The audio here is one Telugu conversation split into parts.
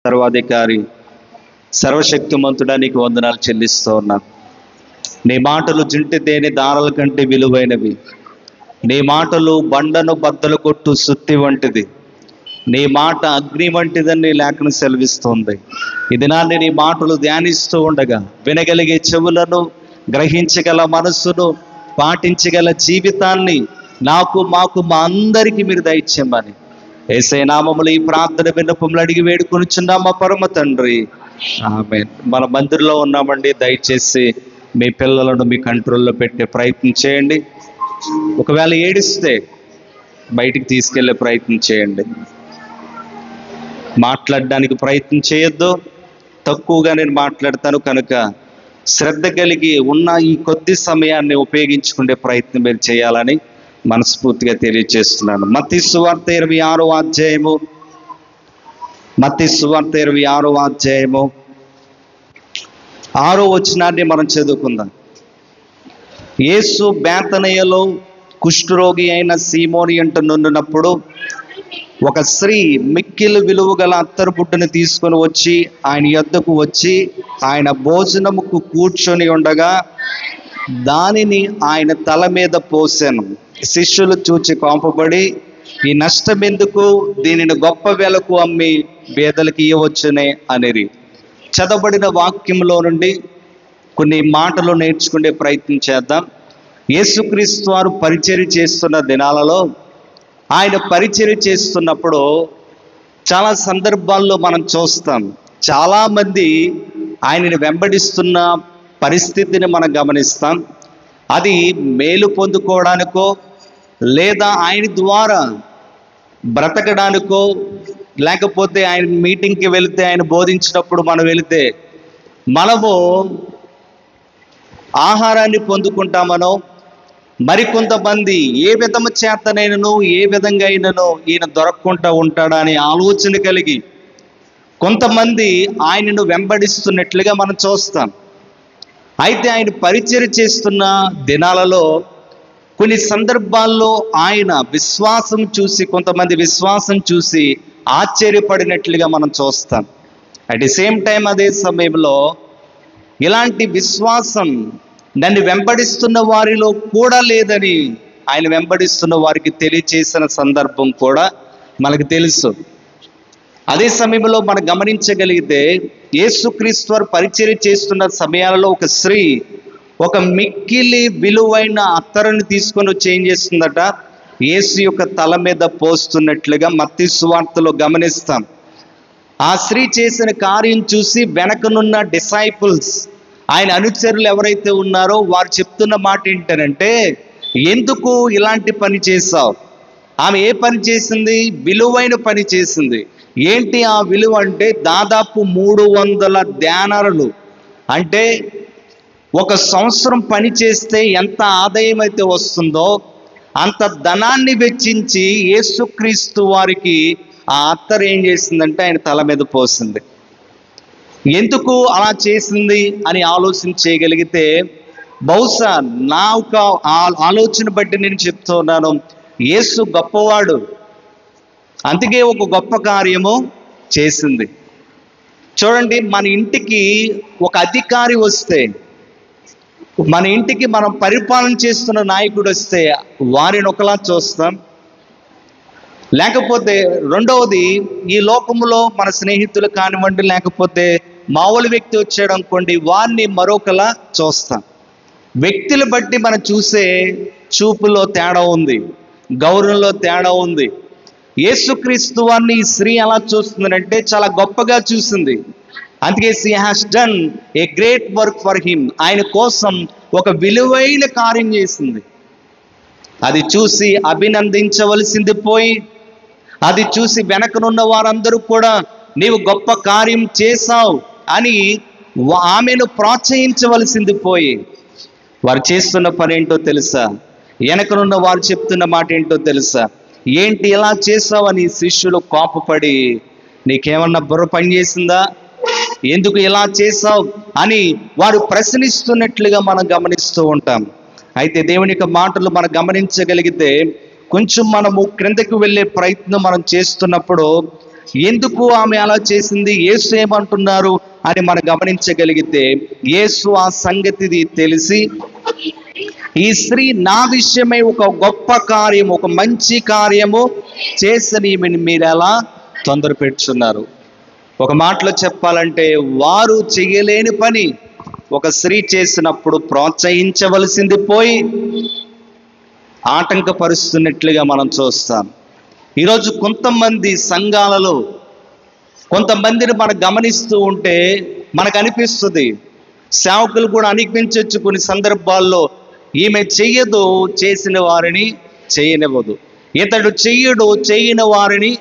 సర్వాధికారి, సర్వశక్తిమంతుడా, నీకు వందనాలు చెల్లిస్తూ ఉన్నాను. నీ మాటలు జుంటి తేనె దారాల కంటే విలువైనవి. నీ మాటలు బండను బద్దలు కొట్టు సుత్తి వంటిది. నీ మాట అగ్ని వంటిదని నీ లేఖనం సెలవిస్తుంది. ఈ దినాన్ని నీ మాటలు ధ్యానిస్తూ ఉండగా వినగలిగే చెవులను, గ్రహించగల మనస్సును, పాటించగల జీవితాన్ని నాకు, మాకు, మా అందరికీ మీరు దయచేయమని యేసయ్య నామములో ఈ ప్రార్థన విన్నపములు అడిగి వేడుకొనుచున్నాం మా పరమ తండ్రి, ఆమేన్. మన మందిరంలో ఉన్నామండి. దయచేసి మీ పిల్లలను మీ కంట్రోల్లో పెట్టే ప్రయత్నం చేయండి. ఒకవేళ ఏడిస్తే బయటికి తీసుకెళ్లే ప్రయత్నం చేయండి. మాట్లాడడానికి ప్రయత్నం చేయొద్దు. తక్కువగా నేను మాట్లాడతాను కనుక శ్రద్ధ కలిగి ఉన్న ఈ కొద్ది సమయాన్ని ఉపయోగించుకునే ప్రయత్నం మీరు చేయాలని మనస్ఫూర్తిగా తెలియజేస్తున్నాను. మత్తయి సువార్త 26వ అధ్యాయము, మత్తయి సువార్త 26వ అధ్యాయము 6వ వచనాన్ని మనం చదువుకుందాం. యేసు బేతనియలో కుష్ఠరోగి అయిన సీమోని అంట నుండినప్పుడు ఒక స్త్రీ మిక్కిలి విలువ గల అత్తరు బుట్టను తీసుకొని వచ్చి ఆయన యొద్దకు వచ్చి ఆయన భోజనముకు కూర్చొని ఉండగా దానిని ఆయన తల మీద పోసెను. శిష్యులు చూచి కోపపడి, ఈ నష్టం ఎందుకు, దీనిని గొప్ప వెలకు అమ్మి పేదలకు ఇవ్వవచ్చునే అనిరి. చదవబడిన వాక్యంలో నుండి కొన్ని మాటలు నేర్చుకునే ప్రయత్నం చేద్దాం. యేసుక్రీస్తు వారు పరిచర్య చేస్తున్న దినాలలో, ఆయన పరిచర్య చేస్తున్నప్పుడు చాలా సందర్భాల్లో మనం చూస్తాం, చాలామంది ఆయనని వెంబడిస్తున్న పరిస్థితిని మనం గమనిస్తాం. అది మేలు పొందుకోవడానికో లేదా ఆయన ద్వారా బ్రతకడానికో, లేకపోతే ఆయన మీటింగ్కి వెళితే ఆయన బోధించినప్పుడు మనం వెళితే మనము ఆహారాన్ని పొందుకుంటామనో, మరికొంతమంది ఏ విధము చేతనైనను ఏ విధంగా అయినను ఈయన దొరకకుండా ఉంటాడా అనే ఆలోచన కలిగి కొంతమంది ఆయనను వెంబడిస్తున్నట్లుగా మనం చూస్తాం. అయితే ఆయన పరిచర్య చేస్తున్న దినాలలో కొన్ని సందర్భాల్లో ఆయన విశ్వాసం చూసి, కొంతమంది విశ్వాసం చూసి ఆశ్చర్యపడినట్లుగా మనం చూస్తాం. అట్ ది సేమ్ టైం అదే సమయంలో ఇలాంటి విశ్వాసం నన్ను వెంబడిస్తున్న వారిలో కూడా లేదని ఆయన వెంబడిస్తున్న వారికి తెలియచేసిన సందర్భం కూడా మనకు తెలుసు. అదే సమయంలో మనం గమనించగలిగితే యేసుక్రీస్తు వారు పరిచర్య చేస్తున్న సమయాలలో ఒక స్త్రీ ఒక మిక్కిలి విలువైన అత్తరుని తీసుకొని వచ్చి ఏం చేస్తుందట, యేసు యొక్క తల మీద పోస్తున్నట్లుగా మత్తయి సువార్తలో గమనిస్తాం. ఆ స్త్రీ చేసిన కార్యం చూసి వెనకనున్న డిసైపుల్స్, ఆయన అనుచరులు ఎవరైతే ఉన్నారో వారు చెప్తున్న మాట ఏంటంటే, ఎందుకు ఇలాంటి పని చేశావు? ఆమె ఏ పని చేసింది? విలువైన పని చేసింది. ఏంటి ఆ విలువ అంటే దాదాపు 300 దేనారాలు, అంటే ఒక సంవత్సరం పని చేస్తే ఎంత ఆదాయం అయితే వస్తుందో అంత ధనాన్ని వెచ్చించి యేసుక్రీస్తు వారికి ఆ అత్తరు ఏం చేసిందంటే ఆయన తల మీద పోసింది. ఎందుకు అలా చేసింది అని ఆలోచన చేయగలిగితే, బహుశా నా ఒక ఆలోచన బట్టి నేను చెప్తున్నాను, యేసు గొప్పవాడు, అందుకే ఒక గొప్ప కార్యము చేసింది. చూడండి, మన ఇంటికి ఒక అధికారి వస్తే, మన ఇంటికి మనం పరిపాలన చేస్తున్న నాయకుడు వస్తే వారిని ఒకలా చూస్తాం. లేకపోతే రెండవది, ఈ లోకములో మన స్నేహితులు కానివ్వండి, లేకపోతే మామూలు వ్యక్తి వచ్చాడు అనుకోండి, వారిని మరొకలా చూస్తాం. వ్యక్తులు బట్టి మనం చూసే చూపులో తేడా ఉంది, గౌరవంలో తేడా ఉంది. యేసుక్రీస్తు వారిని ఈ స్త్రీ ఎలా చూస్తుందంటే చాలా గొప్పగా చూసింది. అందుకే she has done a great work for him, ఆయన కోసం ఒక విలువైన కార్యం చేసింది. అది చూసి అభినందించవలసింది పోయి, అది చూసి వెనకనున్న వారందరూ కూడా నీవు గొప్ప కార్యం చేశావు అని ఆమెను ప్రోత్సహించవలసింది పోయి, వారు చేస్తున్న పని ఏంటో తెలుసా? వెనకనున్న వారు చెప్తున్న మాట ఏంటో తెలుసా? ఏంటి ఇలా చేసావని శిష్యులు కోపపడి, నీకేమన్నా బుర్ర పని చేసిందా, ఎందుకు ఇలా చేసావు అని వారు ప్రశ్నిస్తున్నట్లుగా మనం గమనిస్తూ ఉంటాం. అయితే దేవుని యొక్క మాటలు మనం గమనించగలిగితే, కొంచెం మనము క్రిందకు వెళ్ళే ప్రయత్నం మనం చేస్తున్నప్పుడు ఎందుకు ఆమె అలా చేసింది, యేసు ఏమంటున్నారు అని మనం గమనించగలిగితే, యేసు ఆ సంగతిది తెలిసి, ఈ స్త్రీ నా విషయమై ఒక గొప్ప కార్యము, ఒక మంచి కార్యము చేసని మీరు ఎలా తొందర పెట్టుచున్నారు. ఒక మాటలో చెప్పాలంటే, వారు చేయలేని పని ఒక స్త్రీ చేసినప్పుడు ప్రోత్సహించవలసింది పోయి ఆటంకపరుస్తున్నట్లుగా మనం చూస్తాం. ఈరోజు కొంతమంది సంఘాలలో కొంతమందిని మనం గమనిస్తూ ఉంటే మనకు అనిపిస్తుంది, సేవకులు కూడా అనిపించవచ్చు కొన్ని సందర్భాల్లో, ఈమె చెయ్యదు చేసిన వారిని చేయనివ్వదు, ఇతడు చెయ్యడు చేయని వారిని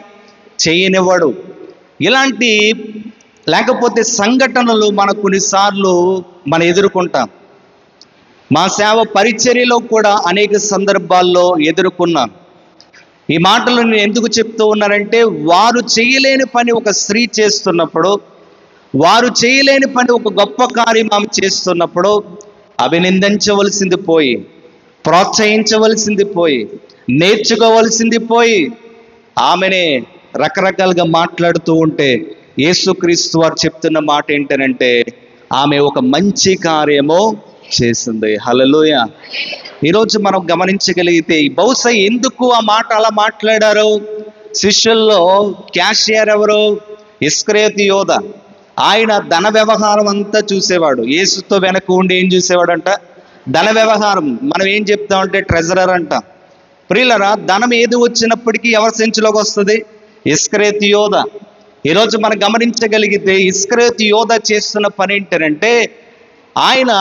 చేయనివ్వడు. ఇలాంటి లేకపోతే సంఘటనలు మన కొన్నిసార్లు మనం ఎదుర్కొంటాం. మా సేవ పరిచర్యలో కూడా అనేక సందర్భాల్లో ఎదుర్కొన్నాం. ఈ మాటలు నేను ఎందుకు చెప్తూ ఉన్నానంటే, వారు చేయలేని పని ఒక స్త్రీ చేస్తున్నప్పుడు, వారు చేయలేని పని ఒక గొప్ప కార్యం ఆమె చేస్తున్నప్పుడు అభినందించవలసింది పోయి, ప్రోత్సహించవలసింది పోయి, నేర్చుకోవలసింది పోయి ఆమెనే రకరకాలుగా మాట్లాడుతూ ఉంటే, యేసుక్రీస్తు వారు చెప్తున్న మాట ఏంటనంటే, ఆమె ఒక మంచి కార్యము చేసింది. హల్లెలూయా. ఈరోజు మనం గమనించగలిగితే బహుశా ఎందుకు ఆ మాట అలా మాట్లాడారు? శిష్యుల్లో క్యాషియర్ ఎవరు? ఇస్కరియోతు యోధ. ఆయన ధన వ్యవహారం అంతా చూసేవాడు. యేసుతో వెనక ఉండి ఏం చూసేవాడంట? ధన వ్యవహారం. మనం ఏం చెప్తామంటే ట్రెజరర్ అంట. ప్రియులరా, ధనం ఏది వచ్చినప్పటికీ ఎవరి సంచిలోకి వస్తుంది? ఇస్కరియోతు యోధ. ఈరోజు మనం గమనించగలిగితే ఇస్కరియోతు యోధ చేస్తున్న పని ఏంటంటే, ఆయన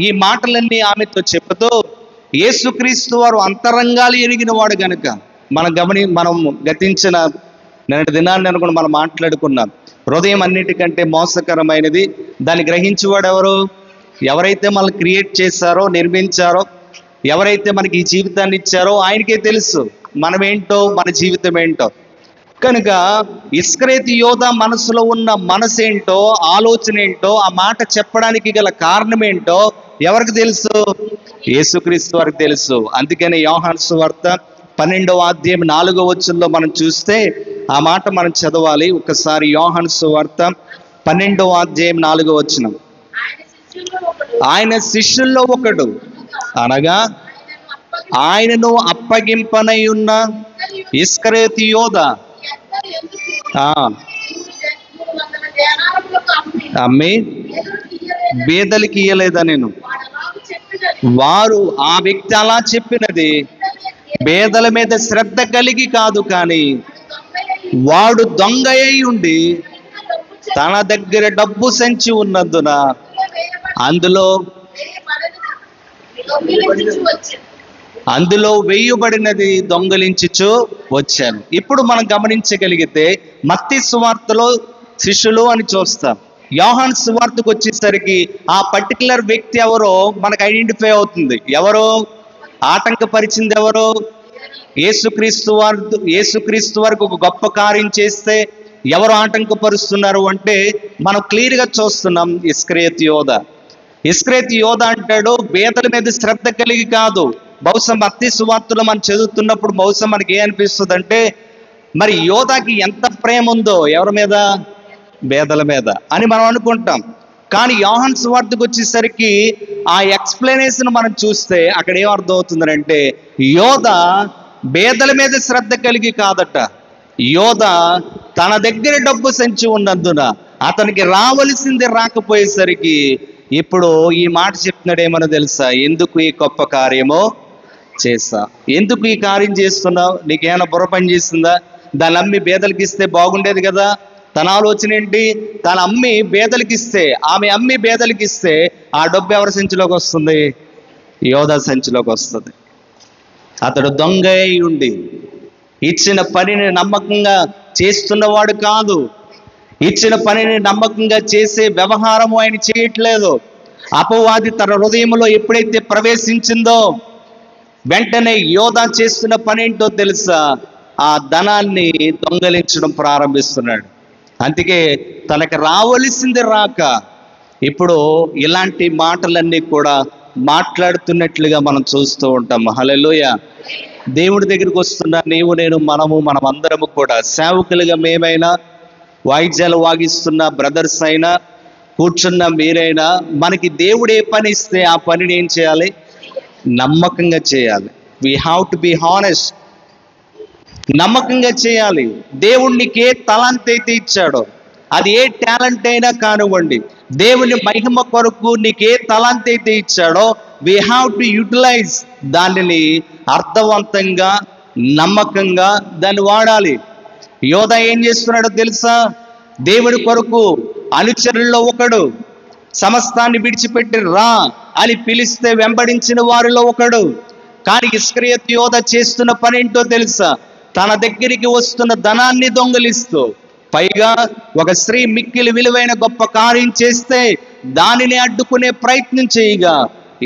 ఈ మాటలన్నీ ఆమెతో చెబుతూ, యేసుక్రీస్తు వారు అంతరంగాలు ఎరిగిన వాడు గనుక, మనం గతించిన నిన్నటి దినాన్ని అనుకుని మనం మాట్లాడుకున్నాం. హృదయం అన్నిటికంటే మోసకరమైనది, దాన్ని గ్రహించేవాడు ఎవరు? ఎవరైతే మనల్ని క్రియేట్ చేశారో, నిర్మించారో, ఎవరైతే మనకి ఈ జీవితాన్ని ఇచ్చారో ఆయనకే తెలుసు మనమేంటో, మన జీవితం ఏంటో. కనుక ఇస్కరియోతు యోధ మనసులో ఉన్న మనసేంటో, ఆలోచన ఏంటో, ఆ మాట చెప్పడానికి గల కారణం ఏంటో ఎవరికి తెలుసు? యేసుక్రీస్తు వారికి తెలుసు. అందుకని యోహాను సువార్త 12వ అధ్యాయం 4వ వచనంలో మనం చూస్తే ఆ మాట మనం చదవాలి ఒకసారి. యోహాను సువార్త 12వ అధ్యాయం 4వ వచనం. ఆయన శిష్యుల్లో ఒకడు అనగా ఆయనను అప్పగింపనై ఉన్న ఇస్కరియోతు యోధ అమ్మి బేదలకి ఇయ్యలేదా నేను? వారు ఆ వ్యక్తి అలా చెప్పినది బేదల మీద శ్రద్ధ కలిగి కాదు, కానీ వాడు దొంగ అయి ఉండి తన దగ్గర డబ్బు సంచి ఉన్నందున అందులో వేయబడినది దొంగలించుచు వచ్చాను. ఇప్పుడు మనం గమనించగలిగితే మత్తయి సువార్తలో శిష్యులు అని చూస్తాం. యోహాను సువార్తకు వచ్చేసరికి ఆ పర్టికులర్ వ్యక్తి ఎవరో మనకు ఐడెంటిఫై అవుతుంది. ఎవరో ఆటంకపరిచింది ఎవరో? యేసుక్రీస్తు వరకు ఒక గొప్ప కార్యం చేస్తే ఎవరు ఆటంకపరుస్తున్నారు అంటే మనం క్లియర్గా చూస్తున్నాం. ఇస్కరియోతు యోధ. ఇస్కరియోతు యోధ అంటాడు బేదల మీద శ్రద్ధ కలిగి కాదు. బహుశా మత్తయి సువార్తలో మనం చదువుతున్నప్పుడు బహుశా మనకి ఏ అనిపిస్తుంది అంటే, మరి యోధాకి ఎంత ప్రేమ ఉందో ఎవరి మీద? బేదల మీద అని మనం అనుకుంటాం. కానీ యోహాను సువార్తకు వచ్చేసరికి ఆ ఎక్స్ప్లెనేషన్ మనం చూస్తే అక్కడ ఏం అర్థం అవుతుందంటే, యోధ బేదల మీద శ్రద్ధ కలిగి కాదట. యోధ తన దగ్గర డబ్బు సంచి ఉన్నందున అతనికి రావలసింది రాకపోయేసరికి ఇప్పుడు ఈ మాట చెప్తున్నాడు. ఏమన్నా తెలుసా? ఎందుకు ఈ గొప్ప కార్యమో చేసా? ఎందుకు ఈ కార్యం చేస్తున్నావు? నీకేమైనా బుర్ర పని చేస్తుందా? దాన్ని అమ్మి బేదలకి ఇస్తే బాగుండేది కదా. తన ఆలోచన ఏంటి? తన అమ్మి బేదలకి ఇస్తే, ఆమె అమ్మి బేదలకి ఇస్తే ఆ డబ్బు ఎవరి సంచిలోకి వస్తుంది? యోధ సంచిలోకి వస్తుంది. అతడు దొంగ అయి ఉండి ఇచ్చిన పనిని నమ్మకంగా చేస్తున్నవాడు కాదు. ఇచ్చిన పనిని నమ్మకంగా చేసే వ్యవహారము ఆయన చేయట్లేదు. అపవాది తన హృదయంలో ఎప్పుడైతే ప్రవేశించిందో వెంటనే యోధ చేస్తున్న పని ఏంటో తెలుసా? ఆ ధనాన్ని దొంగలించడం ప్రారంభిస్తున్నాడు. అందుకే తనకు రావలసింది రాక ఇప్పుడు ఇలాంటి మాటలన్నీ కూడా మాట్లాడుతున్నట్లుగా మనం చూస్తూ ఉంటాం. హల్లెలూయా. దేవుడి దగ్గరికి వస్తున్న నీవు నేను మనమందరము కూడా సేవకులుగా మేమైనా, వాయిద్యాలు వాగిస్తున్న బ్రదర్స్ అయినా, కూర్చున్న మీరైనా, మనకి దేవుడు ఏ పని ఇస్తే ఆ పనిని ఏం చేయాలి? నమ్మకంగా చేయాలి. We have to be honest. నమ్మకంగా చేయాలి. దేవుడు నీకు ఏ తలాంత్ అయితే ఇచ్చాడో, అది ఏ టాలెంట్ అయినా కానివ్వండి, దేవుని మహిమ కొరకు నీకు ఏ తలాంత్ అయితే ఇచ్చాడో వీ హ్యావ్ టు యూటిలైజ్ దానిని అర్థవంతంగా, నమ్మకంగా దాన్ని వాడాలి. యోధా ఏం చేస్తున్నాడో తెలుసా? దేవుని కొరకు అనుచరుల్లో ఒకడు, సమస్తాన్ని విడిచిపెట్టి రా అని పిలిస్తే వెంబడించిన వారిలో ఒకడు. కానీ ఇస్కరియోతు యోధా చేస్తున్న పని ఏంటో తెలుసా? తన దగ్గరికి వస్తున్న ధనాన్ని దొంగలిస్తూ, పైగా ఒక స్త్రీ మిక్కిలి విలువైన గొప్ప కార్యం చేస్తే దానిని అడ్డుకునే ప్రయత్నం చేయగా,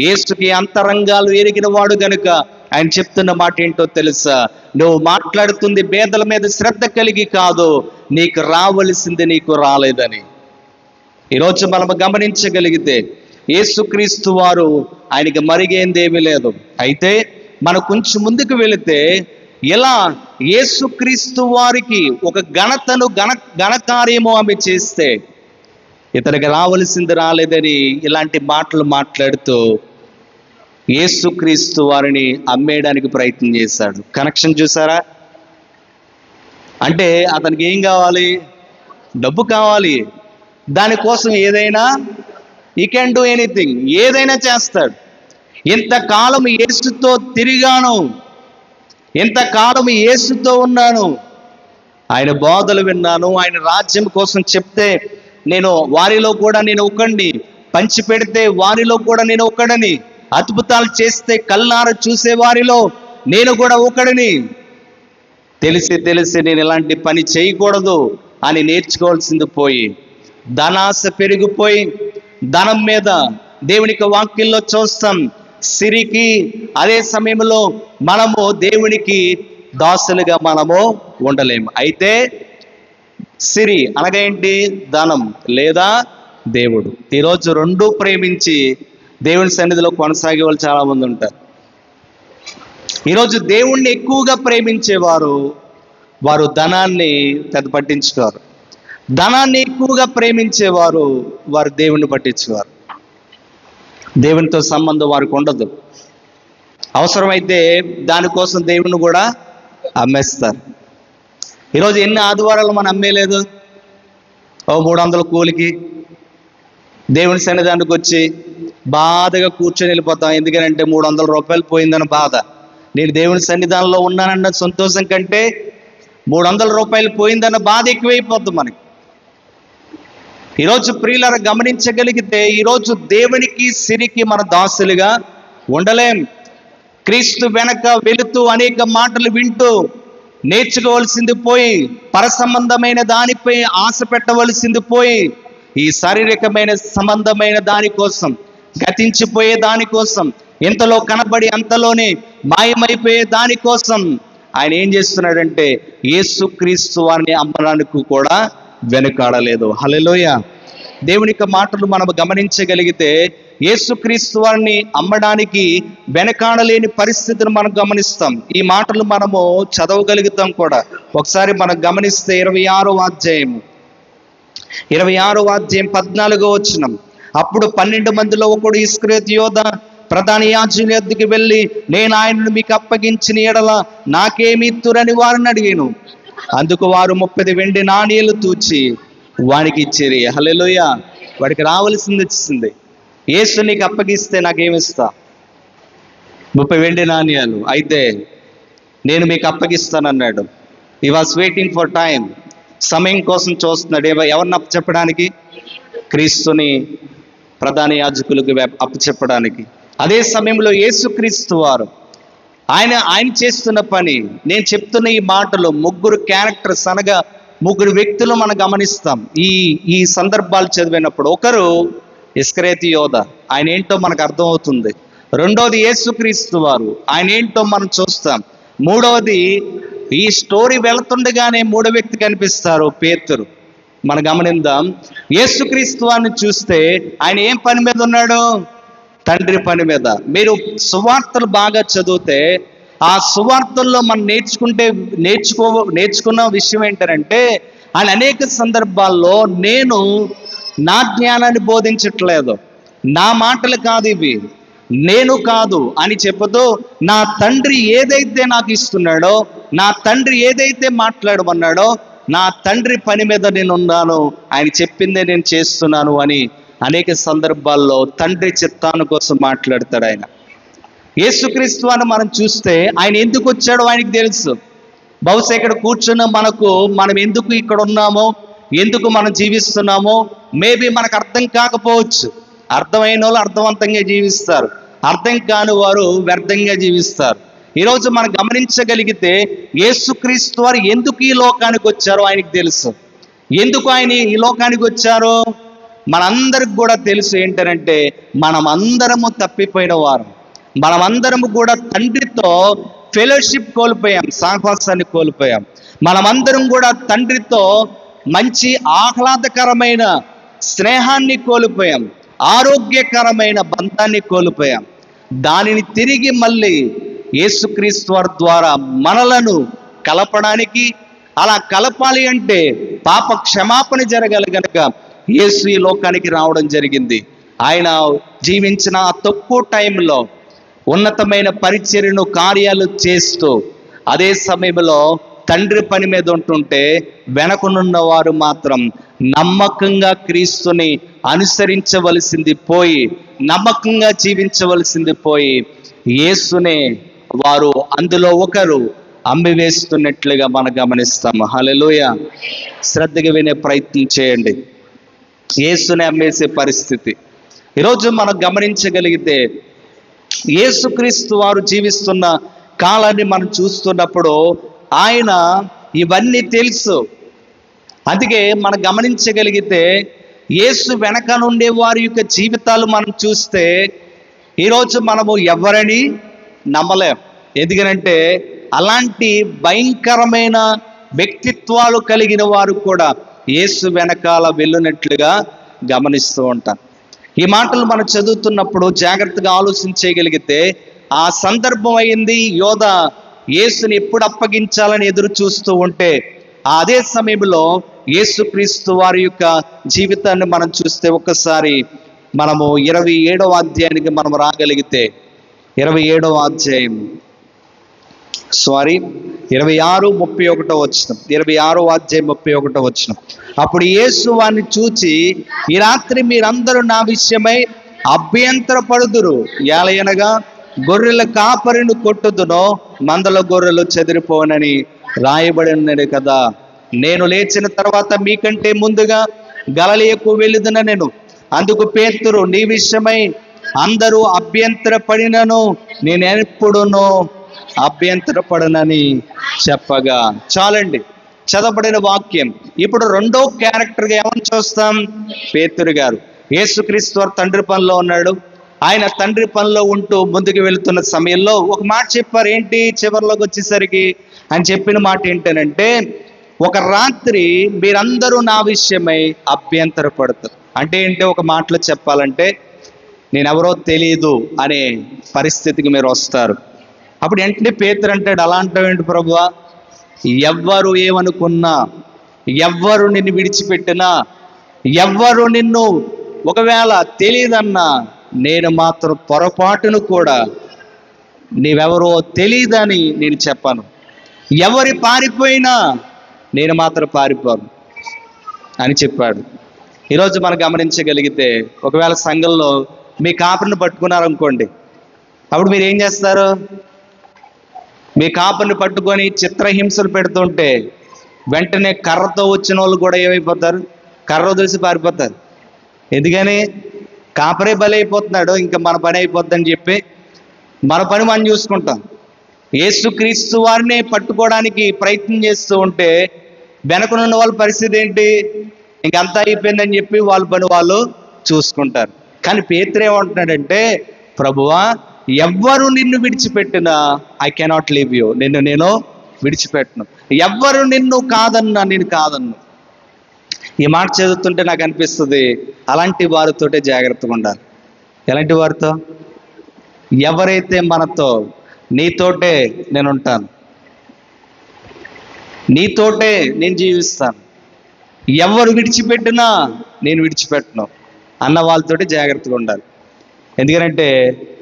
యేసుకి అంతరంగాలు ఎరిగిన వాడు గనుక ఆయన చెప్తున్న మాట ఏంటో తెలుసా? నువ్వు మాట్లాడుతుంది పేదల మీద శ్రద్ధ కలిగి కాదు, నీకు రావలసింది నీకు రాలేదని. ఈరోజు మనం గమనించగలిగితే యేసుక్రీస్తు వారు ఆయనకి మరిగేందేమీ లేదు. అయితే మనం కొంచెం ముందుకు వెళితే ఇలా యేసుక్రీస్తు వారికి ఒక ఘనకార్యము ఆమె చేస్తే ఇతనికి రావలసింది రాలేదని ఇలాంటి మాటలు మాట్లాడుతూ యేసుక్రీస్తు వారిని అమ్మేయడానికి ప్రయత్నం చేశాడు. కనెక్షన్ చూసారా? అంటే అతనికి ఏం కావాలి? డబ్బు కావాలి. దానికోసం ఏదైనా, ఈ కెన్ డూ ఎనీథింగ్, ఏదైనా చేస్తాడు. ఇంతకాలం యేసుతో తిరిగాను, ఇంతకాలం యేసుతో ఉన్నాను, ఆయన బోధలు విన్నాను, ఆయన రాజ్యం కోసం చెప్తే నేను వారిలో కూడా నేను ఒకడిని, పంచి పెడితే వారిలో కూడా నేను ఒకడిని, అద్భుతాలు చేస్తే కళ్ళార చూసే వారిలో నేను కూడా ఒకడిని, తెలిసి నేను ఇలాంటి పని చేయకూడదు అని నేర్చుకోవాల్సింది పోయి ధనాశ పెరిగిపోయి, ధనం మీద దేవునికి వాక్యంలో చూస్తాం సిరికి, అదే సమయంలో మనము దేవునికి దాసులుగా మనము ఉండలేము. అయితే సిరి అనగా ఏంటి? ధనం లేదా దేవుడు. ఈరోజు రెండు ప్రేమించి దేవుని సన్నిధిలో కొనసాగే వాళ్ళు చాలా మంది ఉంటారు. ఈరోజు దేవుణ్ణి ఎక్కువగా ప్రేమించేవారు వారు ధనాన్ని పెద్ద పట్టించుకోరు. ధనాన్ని ఎక్కువగా ప్రేమించేవారు వారు దేవుణ్ణి పట్టించుకోరు. దేవునితో సంబంధం వారికి ఉండదు. అవసరమైతే దానికోసం దేవుణ్ణి కూడా అమ్మేస్తారు. ఈరోజు ఎన్ని ఆదివారాలు మనం అమ్మేయలేదు? 300 కూలికి దేవుని సన్నిధానికి వచ్చి బాధగా కూర్చొని వెళ్ళిపోతాం. ఎందుకంటే 300 రూపాయలు పోయిందని బాధ. నేను దేవుని సన్నిధానంలో ఉన్నానన్న సంతోషం కంటే 300 రూపాయలు పోయిందన్న బాధ ఎక్కువైపోద్ది మనకి. ఈరోజు ప్రియులారా గమనించగలిగితే ఈరోజు దేవునికి సిరికి మన దాసులుగా ఉండలేం. క్రీస్తు వెనక వెళుతూ అనేక మాటలు వింటూ నేర్చుకోవాల్సింది పోయి, పరసంబంధమైన దానిపై ఆశ పెట్టవలసింది పోయి, ఈ శారీరకమైన సంబంధమైన దానికోసం, గతించిపోయే దానికోసం, ఇంతలో కనబడి అంతలోనే మాయమైపోయే దానికోసం ఆయన ఏం చేస్తున్నాడంటే యేసుక్రీస్తు వారిని అమ్మడానికి కూడా వెనుకాడలేదు. హల్లెలూయా. దేవుని యొక్క మాటలు మనం గమనించగలిగితే యేసుక్రీస్తు వారిని అమ్మడానికి వెనకాడలేని పరిస్థితిని మనం గమనిస్తాం. ఈ మాటలు మనము చదవగలుగుతాం కూడా. ఒకసారి మనం గమనిస్తే 26వ అధ్యాయం 14వ వచనం. అప్పుడు 12 మందిలో ఒకడు ఇస్కరియోతు యోధా ప్రధాన యాజకుని యొద్దకు వెళ్ళి, నేను ఆయనను మీకు అప్పగించిన ఎడల నాకేమి ఇత్తురని వారిని అడిగాను. అందుకు వారు 30 వెండి నాణేలు తూచి వానికి ఇచ్చిరి. హల్లెలూయా. వాడికి రావాల్సింది వచ్చింది. యేసు నీకు అప్పగిస్తే నాకేమిస్తా? 30 వెండి నాణ్యాలు. అయితే నేను మీకు అప్పగిస్తానన్నాడు. He was waiting for time. సమయం కోసం చూస్తున్నాడు. ఎవరిని అప్పచెప్పడానికి? క్రీస్తుని ప్రధాన యాజకులకు అప్పచెప్పడానికి. అదే సమయంలో యేసుక్రీస్తు వారు ఆయన చేస్తున్న పని, నేను చెప్తున్న ఈ మాటలు 3 క్యారెక్టర్స్ అనగా 3 వ్యక్తులు మనం గమనిస్తాం ఈ సందర్భాలు చదివినప్పుడు. ఒకరు ఇస్కరియోతు యోధా, ఆయన ఏంటో మనకు అర్థమవుతుంది. రెండోది యేసుక్రీస్తు వారు, ఆయన ఏంటో మనం చూస్తాం. మూడవది ఈ స్టోరీ వెళుతుండగానే 3వ వ్యక్తి కనిపిస్తారు, పేతురు. మనం గమనిద్దాం. యేసుక్రీస్తు వారిని చూస్తే ఆయన ఏం పని మీద ఉన్నాడు? తండ్రి పని మీద. మీరు సువార్తలు బాగా చదివితే ఆ సువార్తల్లో మనం నేర్చుకున్న విషయం ఏంటంటే, ఆయన అనేక సందర్భాల్లో నేను నా జ్ఞానాన్ని బోధించట్లేదు, నా మాటలు కాదు ఇవి, నేను కాదు అని చెప్పుతూ, నా తండ్రి ఏదైతే నాకు ఇస్తున్నాడో, నా తండ్రి ఏదైతే మాట్లాడమన్నాడో, నా తండ్రి పని మీద నేను ఉన్నాను, ఆయన చెప్పిందే నేను చేస్తున్నాను అని అనేక సందర్భాల్లో తండ్రి చిత్తాన్ని కోసం మాట్లాడతాడు ఆయన. యేసుక్రీస్తు అని మనం చూస్తే ఆయన ఎందుకు వచ్చాడో ఆయనకి తెలుసు. బహుశా ఇక్కడ కూర్చున్న మనం ఎందుకు ఇక్కడ ఉన్నామో, ఎందుకు మనం జీవిస్తున్నామో మేబీ మనకు అర్థం కాకపోవచ్చు. అర్థమైన వాళ్ళు అర్థవంతంగా జీవిస్తారు, అర్థం కాని వారు వ్యర్థంగా జీవిస్తారు. ఈరోజు మనం గమనించగలిగితే యేసుక్రీస్తు వారు ఎందుకు ఈ లోకానికి వచ్చారో ఆయనకి తెలుసు. ఎందుకు ఆయన ఈ లోకానికి వచ్చారో మనందరికి కూడా తెలుసు. ఏంటంటే మనమందరము తప్పిపోయిన వారు, మనమందరము కూడా తండ్రితో ఫెలోషిప్ కోల్పోయాం, సహవాసాన్ని కోల్పోయాం. మనమందరం కూడా తండ్రితో మంచి ఆహ్లాదకరమైన స్నేహాన్ని కోల్పోయాం, ఆరోగ్యకరమైన బంధాన్ని కోల్పోయాం. దానిని తిరిగి మళ్ళీ యేసుక్రీస్తు వారి ద్వారా మనలను కలపడానికి, అలా కలపాలి అంటే పాప క్షమాపణ జరగాలి కనుక యేసు ఈ లోకానికి రావడం జరిగింది. ఆయన జీవించిన ఆ తక్కువ టైంలో ఉన్నతమైన పరిచర్యను కార్యాలు చేస్తూ అదే సమయంలో తండ్రి పని మీద ఉంటుంటే వెనకనున్న వారు మాత్రం నమ్మకంగా క్రీస్తుని అనుసరించవలసింది పోయి, నమ్మకంగా జీవించవలసింది పోయి, యేసునే వారు అందులో ఒకరు అమ్మివేస్తున్నట్లుగా మనం గమనిస్తాము. హల్లెలూయా. శ్రద్ధగా వినే ప్రయత్నం చేయండి. యేసునే అమ్మేసే పరిస్థితి ఈరోజు మనం గమనించగలిగితే, యేసుక్రీస్తు వారు జీవిస్తున్న కాలాన్ని మనం చూస్తున్నప్పుడు ఆయన ఇవన్నీ తెలుసు. అందుకే మనం గమనించగలిగితే యేసు వెనక నుండే వారి యొక్క జీవితాలు మనం చూస్తే ఈరోజు మనము ఎవరిని నమ్మలేం. ఎందుకనంటే అలాంటి భయంకరమైన వ్యక్తిత్వాలు కలిగిన వారు కూడా యేసు వెనకాల వెళ్ళినట్లుగా గమనిస్తూ ఉంటాం. ఈ మాటలు మనం చదువుతున్నప్పుడు జాగ్రత్తగా ఆలోచించగలిగితే ఆ సందర్భం అయింది. యోధ యేసుని ఎప్పుడు అప్పగించాలని ఎదురు చూస్తూ ఉంటే అదే సమయంలో యేసుక్రీస్తు వారి యొక్క జీవితాన్ని మనం చూస్తే ఒక్కసారి మనము 27వ అధ్యాయానికి మనం రాగలిగితే 27వ అధ్యాయం 26:31 వచనం, 26వ అధ్యాయం 31 వచనం. అప్పుడు యేసు వారిని చూచి, ఈ రాత్రి మీరందరూ నా విషయమై అభ్యంతరపడుదురు, ఏలయనగా గొర్రెల కాపరిని కొట్టుదునో మందల గొర్రెలు చెదిరిపోనని రాయబడి ఉన్నది కదా. నేను లేచిన తర్వాత మీకంటే ముందుగా గలిలయకు వెళ్ళుదునెను. అందుకు పేతురు, నీ విషయమై అందరూ అభ్యంతరపడినను నేనెప్పుడునూ అభ్యంతరపడనని చెప్పగా. చాలండి చదవబడిన వాక్యం. ఇప్పుడు రెండో క్యారెక్టర్గా ఏమని చూస్తాం? పేతురు గారు. యేసుక్రీస్తు వారు తండ్రి పనిలో ఉన్నాడు. ఆయన తండ్రి పనిలో ఉంటూ ముందుకు వెళుతున్న సమయంలో ఒక మాట చెప్పారు. ఏంటి? చివరిలోకి వచ్చేసరికి ఆయన చెప్పిన మాట ఏంటనంటే, ఒక రాత్రి మీరందరూ నా విషయమై అభ్యంతరపడతారు. అంటే ఏంటి? ఒక మాటలో చెప్పాలంటే నేనెవరో తెలియదు అనే పరిస్థితికి మీరు వస్తారు. అప్పుడు వెంటనే పేతురు అంటాడు, అలా అంటావేంటి ప్రభువా? ఎవ్వరు ఏమనుకున్నా, ఎవ్వరు నిన్ను విడిచిపెట్టినా, ఎవ్వరు నిన్ను ఒకవేళ తెలియదన్నా, నేను మాత్రం పొరపాటును కూడా నీవెవరో తెలియదని నేను చెప్పాను. ఎవరి పారిపోయినా నేను మాత్రం పారిపోను అని చెప్పాడు. ఈరోజు మనం గమనించగలిగితే ఒకవేళ సంఘంలో మీ కాపరిని పట్టుకున్నారనుకోండి, అప్పుడు మీరు ఏం చేస్తారు? మీ కాపరిని పట్టుకొని చిత్రహింసలు పెడుతుంటే వెంటనే కర్రతో వచ్చిన వాళ్ళు కూడా ఏమైపోతారు? కర్ర వదిలేసి పారిపోతారు. ఎందుకని? కాపరే బలైపోతున్నాడు, ఇంకా మన పని అయిపోద్దని చెప్పి మన పని మనం చూసుకుంటాం. యేసుక్రీస్తు వారిని పట్టుకోవడానికి ప్రయత్నం చేస్తూ ఉంటే వెనకనున్న వాళ్ళ పరిస్థితి ఏంటి? ఇంకంతా అయిపోయిందని చెప్పి వాళ్ళ పని వాళ్ళు చూసుకుంటారు. కానీ పేతురు ఏమంటున్నాడంటే, ప్రభువా, ఎవ్వరు నిన్ను విడిచిపెట్టినా ఐ కెనాట్ లీవ్ యూ, నేను విడిచిపెట్టను. ఎవ్వరు నిన్ను కాదన్నా నేను కాదన్ను. ఈ మాట చదువుతుంటే నాకు అనిపిస్తుంది, అలాంటి వారితోటే జాగ్రత్తగా ఉండాలి. ఎలాంటి వారితో? ఎవరైతే మనతో నీతోటే నేను ఉంటాను, నీతోటే నేను జీవిస్తాను, ఎవరు విడిచిపెట్టినా నేను విడిచిపెట్టను అన్న వాళ్ళతోటి జాగ్రత్తగా ఉండాలి. ఎందుకంటే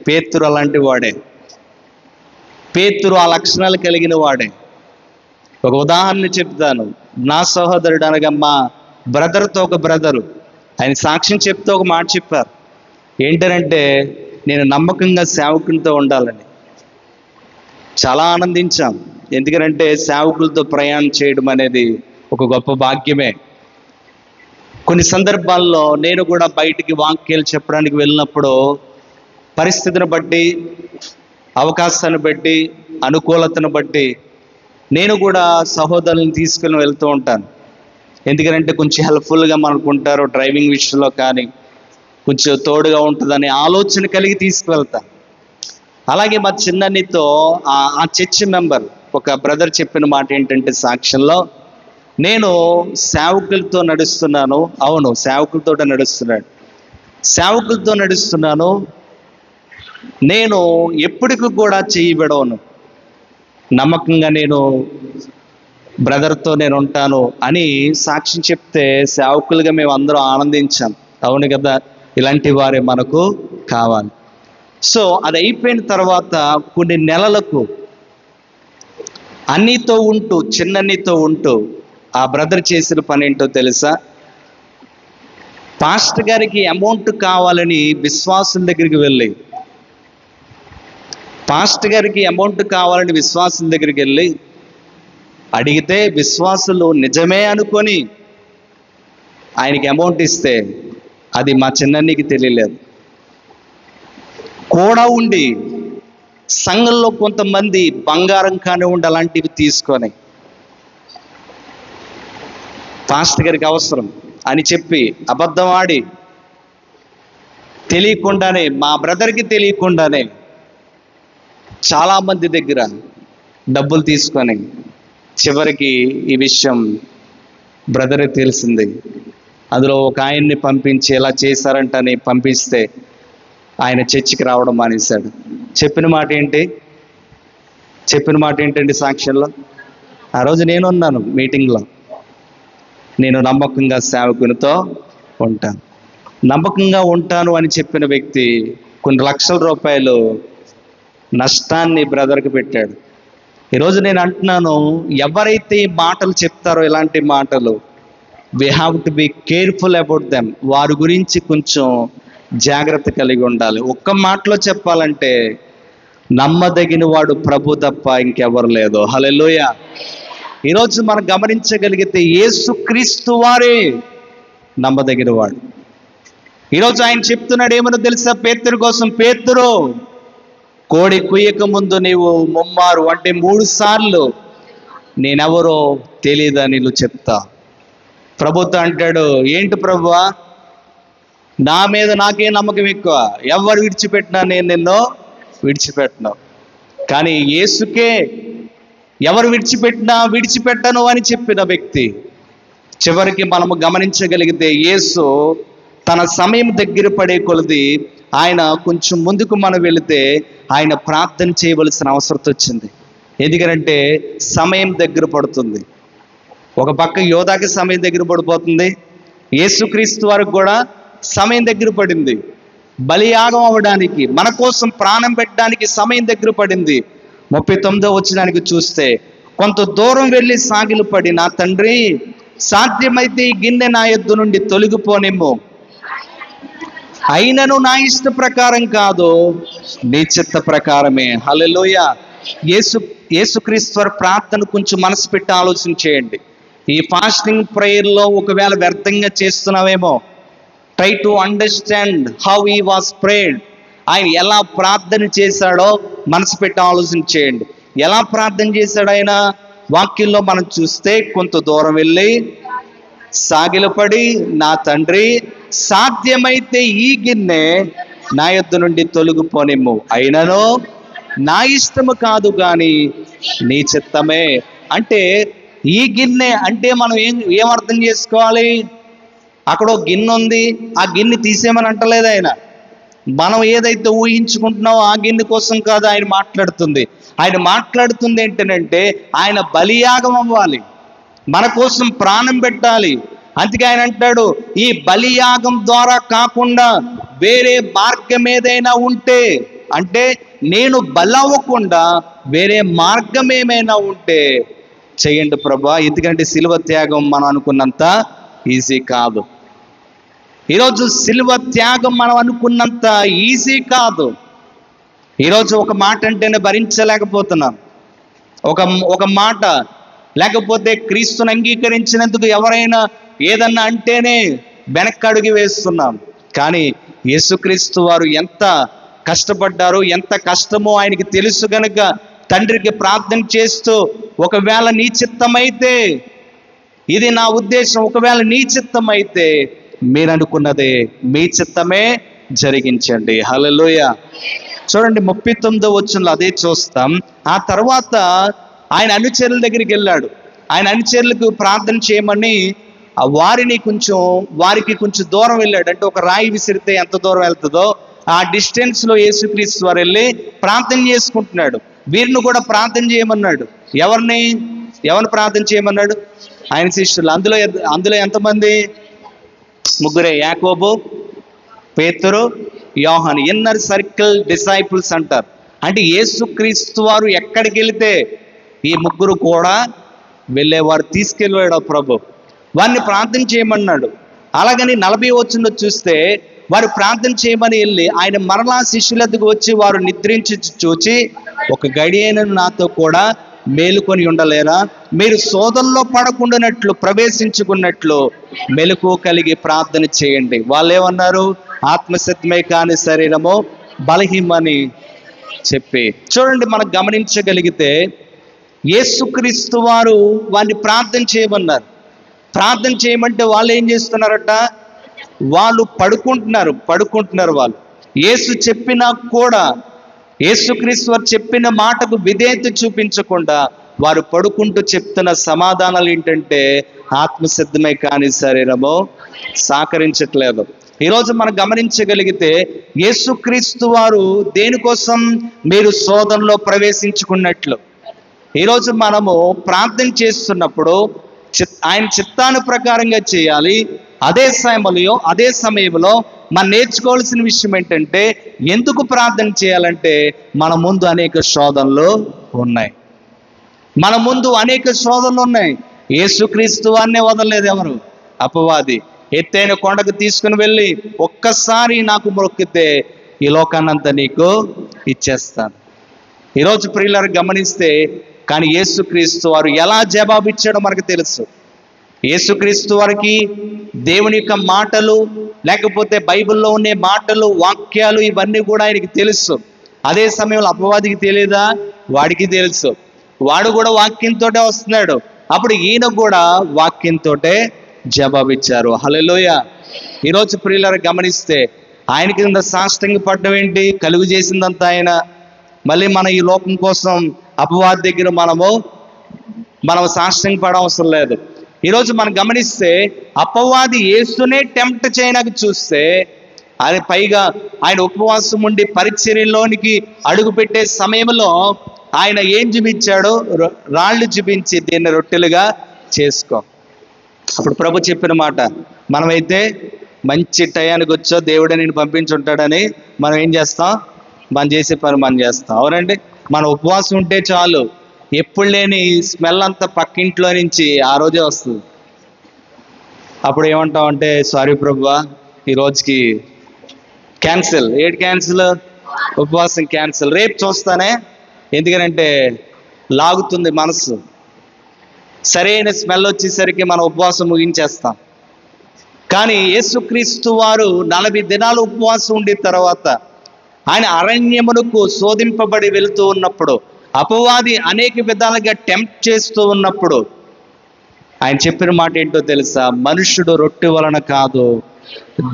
పేతురు అలాంటి వాడే, పేతురు ఆ లక్షణాలు కలిగిన వాడే. ఒక ఉదాహరణ చెప్తాను. నా సహోదరుడు అనగా మా బ్రదర్తో ఒక బ్రదరు ఆయన సాక్ష్యం చెప్తూ ఒక మాట చెప్పారు. ఏంటంటే నేను నమ్మకంగా సేవకులతో ఉండాలని. చాలా ఆనందించాం. ఎందుకంటే సేవకులతో ప్రయాణం చేయడం అనేది ఒక గొప్ప భాగ్యమే. కొన్ని సందర్భాల్లో నేను కూడా బయటికి వాక్యాలు చెప్పడానికి వెళ్ళినప్పుడు పరిస్థితిని బట్టి, అవకాశాన్ని బట్టి, అనుకూలతను బట్టి నేను కూడా సహోదరులను తీసుకుని వెళ్తూ ఉంటాను. ఎందుకంటే కొంచెం హెల్ప్ఫుల్గా మనకు ఉంటారు, డ్రైవింగ్ విషయంలో కానీ కొంచెం తోడుగా ఉంటుందనే ఆలోచన కలిగి తీసుకువెళ్తాను. అలాగే మా చిన్ననితో ఆ చర్చ్ మెంబర్ ఒక బ్రదర్ చెప్పిన మాట ఏంటంటే సాక్ష్యంలో, నేను సేవకులతో నడుస్తున్నాను. అవును, సేవకులతో నడుస్తున్నాను. నేను ఎప్పటికి కూడా చెయ్యి విడవను, నమ్మకంగా నేను బ్రదర్తో నేను ఉంటాను అని సాక్ష్యం చెప్తే సేవకులుగా మేము అందరం ఆనందించాం. అవును కదా, ఇలాంటి వారే మనకు కావాలి. సో అది అయిపోయిన తర్వాత కొన్ని నెలలకు అన్నితో ఉంటూ, చిన్నన్నితో ఉంటూ ఆ బ్రదర్ చేసిన పని ఏంటో తెలుసా? పాస్టర్ గారికి అమౌంట్ కావాలని విశ్వాసుల దగ్గరికి వెళ్ళి, అడిగితే విశ్వాసులు నిజమే అనుకొని ఆయనకి అమౌంట్ ఇస్తే అది మా చిన్నన్నికి తెలియలేదు. కూడా ఉండి సంఘంలో కొంతమంది బంగారం కానివ్వండి అలాంటివి తీసుకొని పాస్టర్ గారికి అవసరం అని చెప్పి అబద్ధం ఆడి తెలియకుండానే, మా బ్రదర్కి తెలియకుండానే చాలామంది దగ్గర డబ్బులు తీసుకొని చివరికి ఈ విషయం బ్రదర్కి తెలిసింది. అందులో ఒక ఆయన్ని పంపించి ఎలా చేశారంటని పంపిస్తే ఆయన చర్చికి రావడం మానేశాడు. చెప్పిన మాట ఏంటండి సాక్ష్యంలో? ఆ రోజు నేనున్నాను మీటింగ్లో. నేను నమ్మకంగా సేవకునితో ఉంటాను, నమ్మకంగా ఉంటాను అని చెప్పిన వ్యక్తి కొన్ని లక్షల రూపాయలు నష్టాన్ని బ్రదర్కి పెట్టాడు. ఈరోజు నేను అంటున్నాను, ఎవరైతే ఈ మాటలు చెప్తారో, ఇలాంటి మాటలు, we have to be careful about them. వారి గురించి కొంచెం జాగ్రత్త కలిగి ఉండాలి. ఒక్క మాటలో చెప్పాలంటే నమ్మదగిన వాడు ప్రభు తప్ప ఇంకెవరు లేదు. హల్లెలూయా. ఈరోజు మనం గమనించగలిగితే యేసుక్రీస్తు వారే నమ్మదగిన వాడు. ఈరోజు ఆయన చెప్తున్నాడు ఏమన్నా తెలుసా పేతురు కోసం? పేతురు, కోడి కుయ్యక ముందు నీవు ముమ్మారు అంటే 3 సార్లు నేనెవరో తెలియదని నువ్వు చెప్తా. ప్రభుతో అంటాడు, ఏంటి ప్రభువా, నా మీద నాకే నమ్మకం ఎక్కువ, ఎవరు విడిచిపెట్టినా నేను నిన్ను విడిచిపెట్టను. కానీ యేసుకే ఎవరు విడిచిపెట్టను అని చెప్పిన వ్యక్తి. చివరికి మనము గమనించగలిగితే యేసు తన సమయం దగ్గర పడే కొలది ఆయన కొంచెం ముందుకు మనం వెళితే ఆయన ప్రార్థన చేయవలసిన అవసరం వచ్చింది. ఎందుకంటే సమయం దగ్గర పడుతుంది. ఒక పక్క యోధాకి సమయం దగ్గర పడిపోతుంది, యేసుక్రీస్తు వారికి కూడా సమయం దగ్గర పడింది. బలియాగం అవ్వడానికి, మన కోసం ప్రాణం పెట్టడానికి సమయం దగ్గర పడింది. 39వ వచనానికి చూస్తే, కొంత దూరం వెళ్ళి సాగిలపడి, నా తండ్రి సాధ్యమైతే ఈ గిన్నె నా యొద్ద నుండి తొలగిపోనిమ్ము, అయినను నా ఇష్ట ప్రకారం కాదు నీ చిత్త ప్రకారమే. హల్లెలూయా. యేసుక్రీస్తు వారి ప్రార్థన కొంచెం మనసు పెట్టి ఆలోచన చేయండి. ఈ ఫాస్టింగ్ ప్రేయర్లో ఒకవేళ వ్యర్థంగా చేస్తున్నావేమో, try to understand how he was prayed. ఆయన ఎలా ప్రార్థన చేశాడో మనసు పెట్టి ఆలోచన చేయండి. ఎలా ప్రార్థన చేశాడు ఆయన? వాక్యంలో మనం చూస్తే, కొంత దూరం వెళ్ళి సాగిలపడి, నా తండ్రి సాధ్యమైతే ఈ గిన్నె నా యొద్ద నుండి తొలగిపోనిమ్ము, అయినను నా ఇష్టము కాదు కానీ నీ చిత్తమే. అంటే ఈ గిన్నె అంటే మనం ఏం అర్థం చేసుకోవాలి? అక్కడ ఒక గిన్నె ఉంది, ఆ గిన్నె తీసేయమని అంటలేదు ఆయన. మనం ఏదైతే ఊహించుకుంటున్నామో ఆ గిన్నె కోసం కాదు ఆయన మాట్లాడుతుంది. ఆయన మాట్లాడుతుంది ఏంటంటే ఆయన బలియాగం అవ్వాలి, మన కోసం ప్రాణం పెట్టాలి. అందుకే ఆయన అంటాడు, ఈ బలియాగం ద్వారా కాకుండా వేరే మార్గం ఏదైనా ఉంటే, అంటే నేను బలవ్వకుండా వేరే మార్గం ఏమైనా ఉంటే చేయండి ప్రభా. ఎందుకంటే సిలువ త్యాగం మనం అనుకున్నంత ఈజీ కాదు. ఈరోజు సిలువ త్యాగం మనం అనుకున్నంత ఈజీ కాదు. ఈరోజు ఒక మాట అంటేనే భరించలేకపోతున్నాం, ఒక మాట లేకపోతే క్రీస్తుని అంగీకరించినందుకు ఎవరైనా ఏదన్నా అంటేనే వెనక్కి అడుగు వేస్తున్నాం. కానీ యేసుక్రీస్తు వారు ఎంత కష్టపడ్డారో, ఎంత కష్టమో ఆయనకి తెలుసు గనుక తండ్రికి ప్రార్థన చేస్తూ, ఒకవేళ నీ చిత్తమైతే, ఇది నా ఉద్దేశం, ఒకవేళ నీ చిత్తమైతే మీరు అనుకున్నదే మీ చిత్తమే జరిగించండి. హల్లెలూయా. చూడండి 39వ వచనంలో అదే చూస్తాం. ఆ తర్వాత ఆయన అనుచరుల దగ్గరికి వెళ్ళాడు. ఆయన అనుచరులకు ప్రార్థన చేయమని వారికి కొంచెం దూరం వెళ్ళాడు. అంటే ఒక రాయి విసిరితే ఎంత దూరం వెళ్తుందో ఆ డిస్టెన్స్లో యేసుక్రీస్తు వారు వెళ్ళి ప్రార్థన చేసుకుంటున్నాడు. వీరిని కూడా ప్రార్థన చేయమన్నాడు. ఎవరిని ప్రార్థన చేయమన్నాడు? ఆయన శిష్యులు. అందులో ఎంతమంది? ముగ్గురే, యాకోబు, పేతురు, యోహాను. ఇన్నర్ సర్కిల్ డిసైపుల్స్ అంటారు. అంటే యేసుక్రీస్తు వారు ఎక్కడికి వెళితే ఈ ముగ్గురు కూడా వెళ్ళేవారు, తీసుకెళ్ళాడు ప్రభు. వారిని ప్రార్థన చేయమన్నాడు. అలాగని 40వ వచనంలో చూస్తే వారు ప్రార్థన చేయమని వెళ్ళి ఆయన మరలా శిష్యులకు వచ్చి వారు నిద్రించి చూచి, ఒక గడియైనను నాతో కూడా మేలుకొని ఉండలేరా? మీరు శోధనలో పడకుండానట్లు ప్రవేశించుకున్నట్లు మెలకు కలిగి ప్రార్థన చేయండి. వాళ్ళు ఏమన్నారు? ఆత్మసత్యమే కాని శరీరము బలహీనమని చెప్పి. చూడండి, మనం గమనించగలిగితే యేసుక్రీస్తు వారు వారిని ప్రార్థన చేయమన్నారు. ప్రార్థన చేయమంటే వాళ్ళు ఏం చేస్తున్నారట? వాళ్ళు పడుకుంటున్నారు. వాళ్ళు యేసు చెప్పినా కూడా, యేసుక్రీస్తు వారు చెప్పిన మాటకు విధేయత చూపించకుండా వారు పడుకుంటూ చెప్తున్న సమాధానాలు ఏంటంటే, ఆత్మసిద్ధమే కాని శరీరము సహకరించట్లేదు. ఈరోజు మనం గమనించగలిగితే యేసుక్రీస్తు వారు దేనికోసం? మీరు శోధనలో ప్రవేశించుకున్నట్లు. ఈరోజు మనము ప్రార్థన చేస్తున్నప్పుడు ఆయన చిత్తాను ప్రకారంగా చేయాలి. అదే సమయంలో మనం నేర్చుకోవాల్సిన విషయం ఏంటంటే, ఎందుకు ప్రార్థన చేయాలంటే మన ముందు అనేక శోధనలు ఉన్నాయి. యేసుక్రీస్తు వారినే వదలలేదు ఎవరు? అపవాది. ఎత్తైన కొండకు తీసుకుని వెళ్ళి, ఒక్కసారి నాకు మొక్కితే ఈ లోకాన్నంతా నీకు ఇచ్చేస్తాను. ఈరోజు ప్రియులారా గమనిస్తే, కానీ యేసుక్రీస్తు వారు ఎలా జవాబు ఇచ్చాడో మనకు తెలుసు. యేసుక్రీస్తు వారికి దేవుని యొక్క మాటలు, లేకపోతే బైబిల్లో ఉండే మాటలు, వాక్యాలు, ఇవన్నీ కూడా ఆయనకి తెలుసు. అదే సమయంలో అపవాదికి తెలియదా? వాడికి తెలుసు. వాడు కూడా వాక్యంతోటే వస్తున్నాడు. అప్పుడు ఈయన కూడా వాక్యంతోటే జవాబిచ్చారు. హల్లెలూయా. ఈరోజు ప్రియులారా గమనిస్తే ఆయన కింద సాష్టాంగ పడడం ఏంటి? కలుగు చేసిందంతా ఆయన. మళ్ళీ మన ఈ లోకం కోసం అపవాది దగ్గర మనం సాష్టాంగ పడ అవసరం లేదు. ఈరోజు మనం గమనిస్తే అపవాది యేసునే టెంప్ట్ చేయడానికి చూస్తే, అది పైగా ఆయన ఉపవాసం ఉండి పరిచర్యలోనికి అడుగు పెట్టే సమయంలో ఆయన ఏం చూపించాడో? రాళ్ళు చూపించి దీన్ని రొట్టెలుగా చేసుకో. అప్పుడు ప్రభు చెప్పిన మాట, మనమైతే మంచి టయానికి వచ్చో దేవుడే నేను పంపించుంటాడని మనం ఏం చేస్తాం? మనం చేసే పని మనం చేస్తాం. అవునండి. మన ఉపవాసం ఉంటే చాలు, ఎప్పుడు లేని స్మెల్ అంతా పక్కింట్లో నుంచి ఆ రోజే వస్తుంది. అప్పుడు ఏమంటాం అంటే, సారీ ప్రభువా, ఈ రోజుకి క్యాన్సిల్. ఏడు క్యాన్సిల్? ఉపవాసం క్యాన్సిల్. రేపు చూస్తానే. ఎందుకనంటే లాగుతుంది మనసు. సరైన స్మెల్ వచ్చేసరికి మనం ఉపవాసం ముగించేస్తాం. కానీ యేసుక్రీస్తు వారు 40 దినాలు ఉపవాసం ఉండిన తర్వాత ఆయన అరణ్యమునకు శోధింపబడి వెళుతూ ఉన్నప్పుడు, అపవాది అనేక విధాలుగా టెంప్ట్ చేస్తూ ఉన్నప్పుడు ఆయన చెప్పిన మాట ఏంటో తెలుసా? మనుష్యుడు రొట్టె వలన కాదు,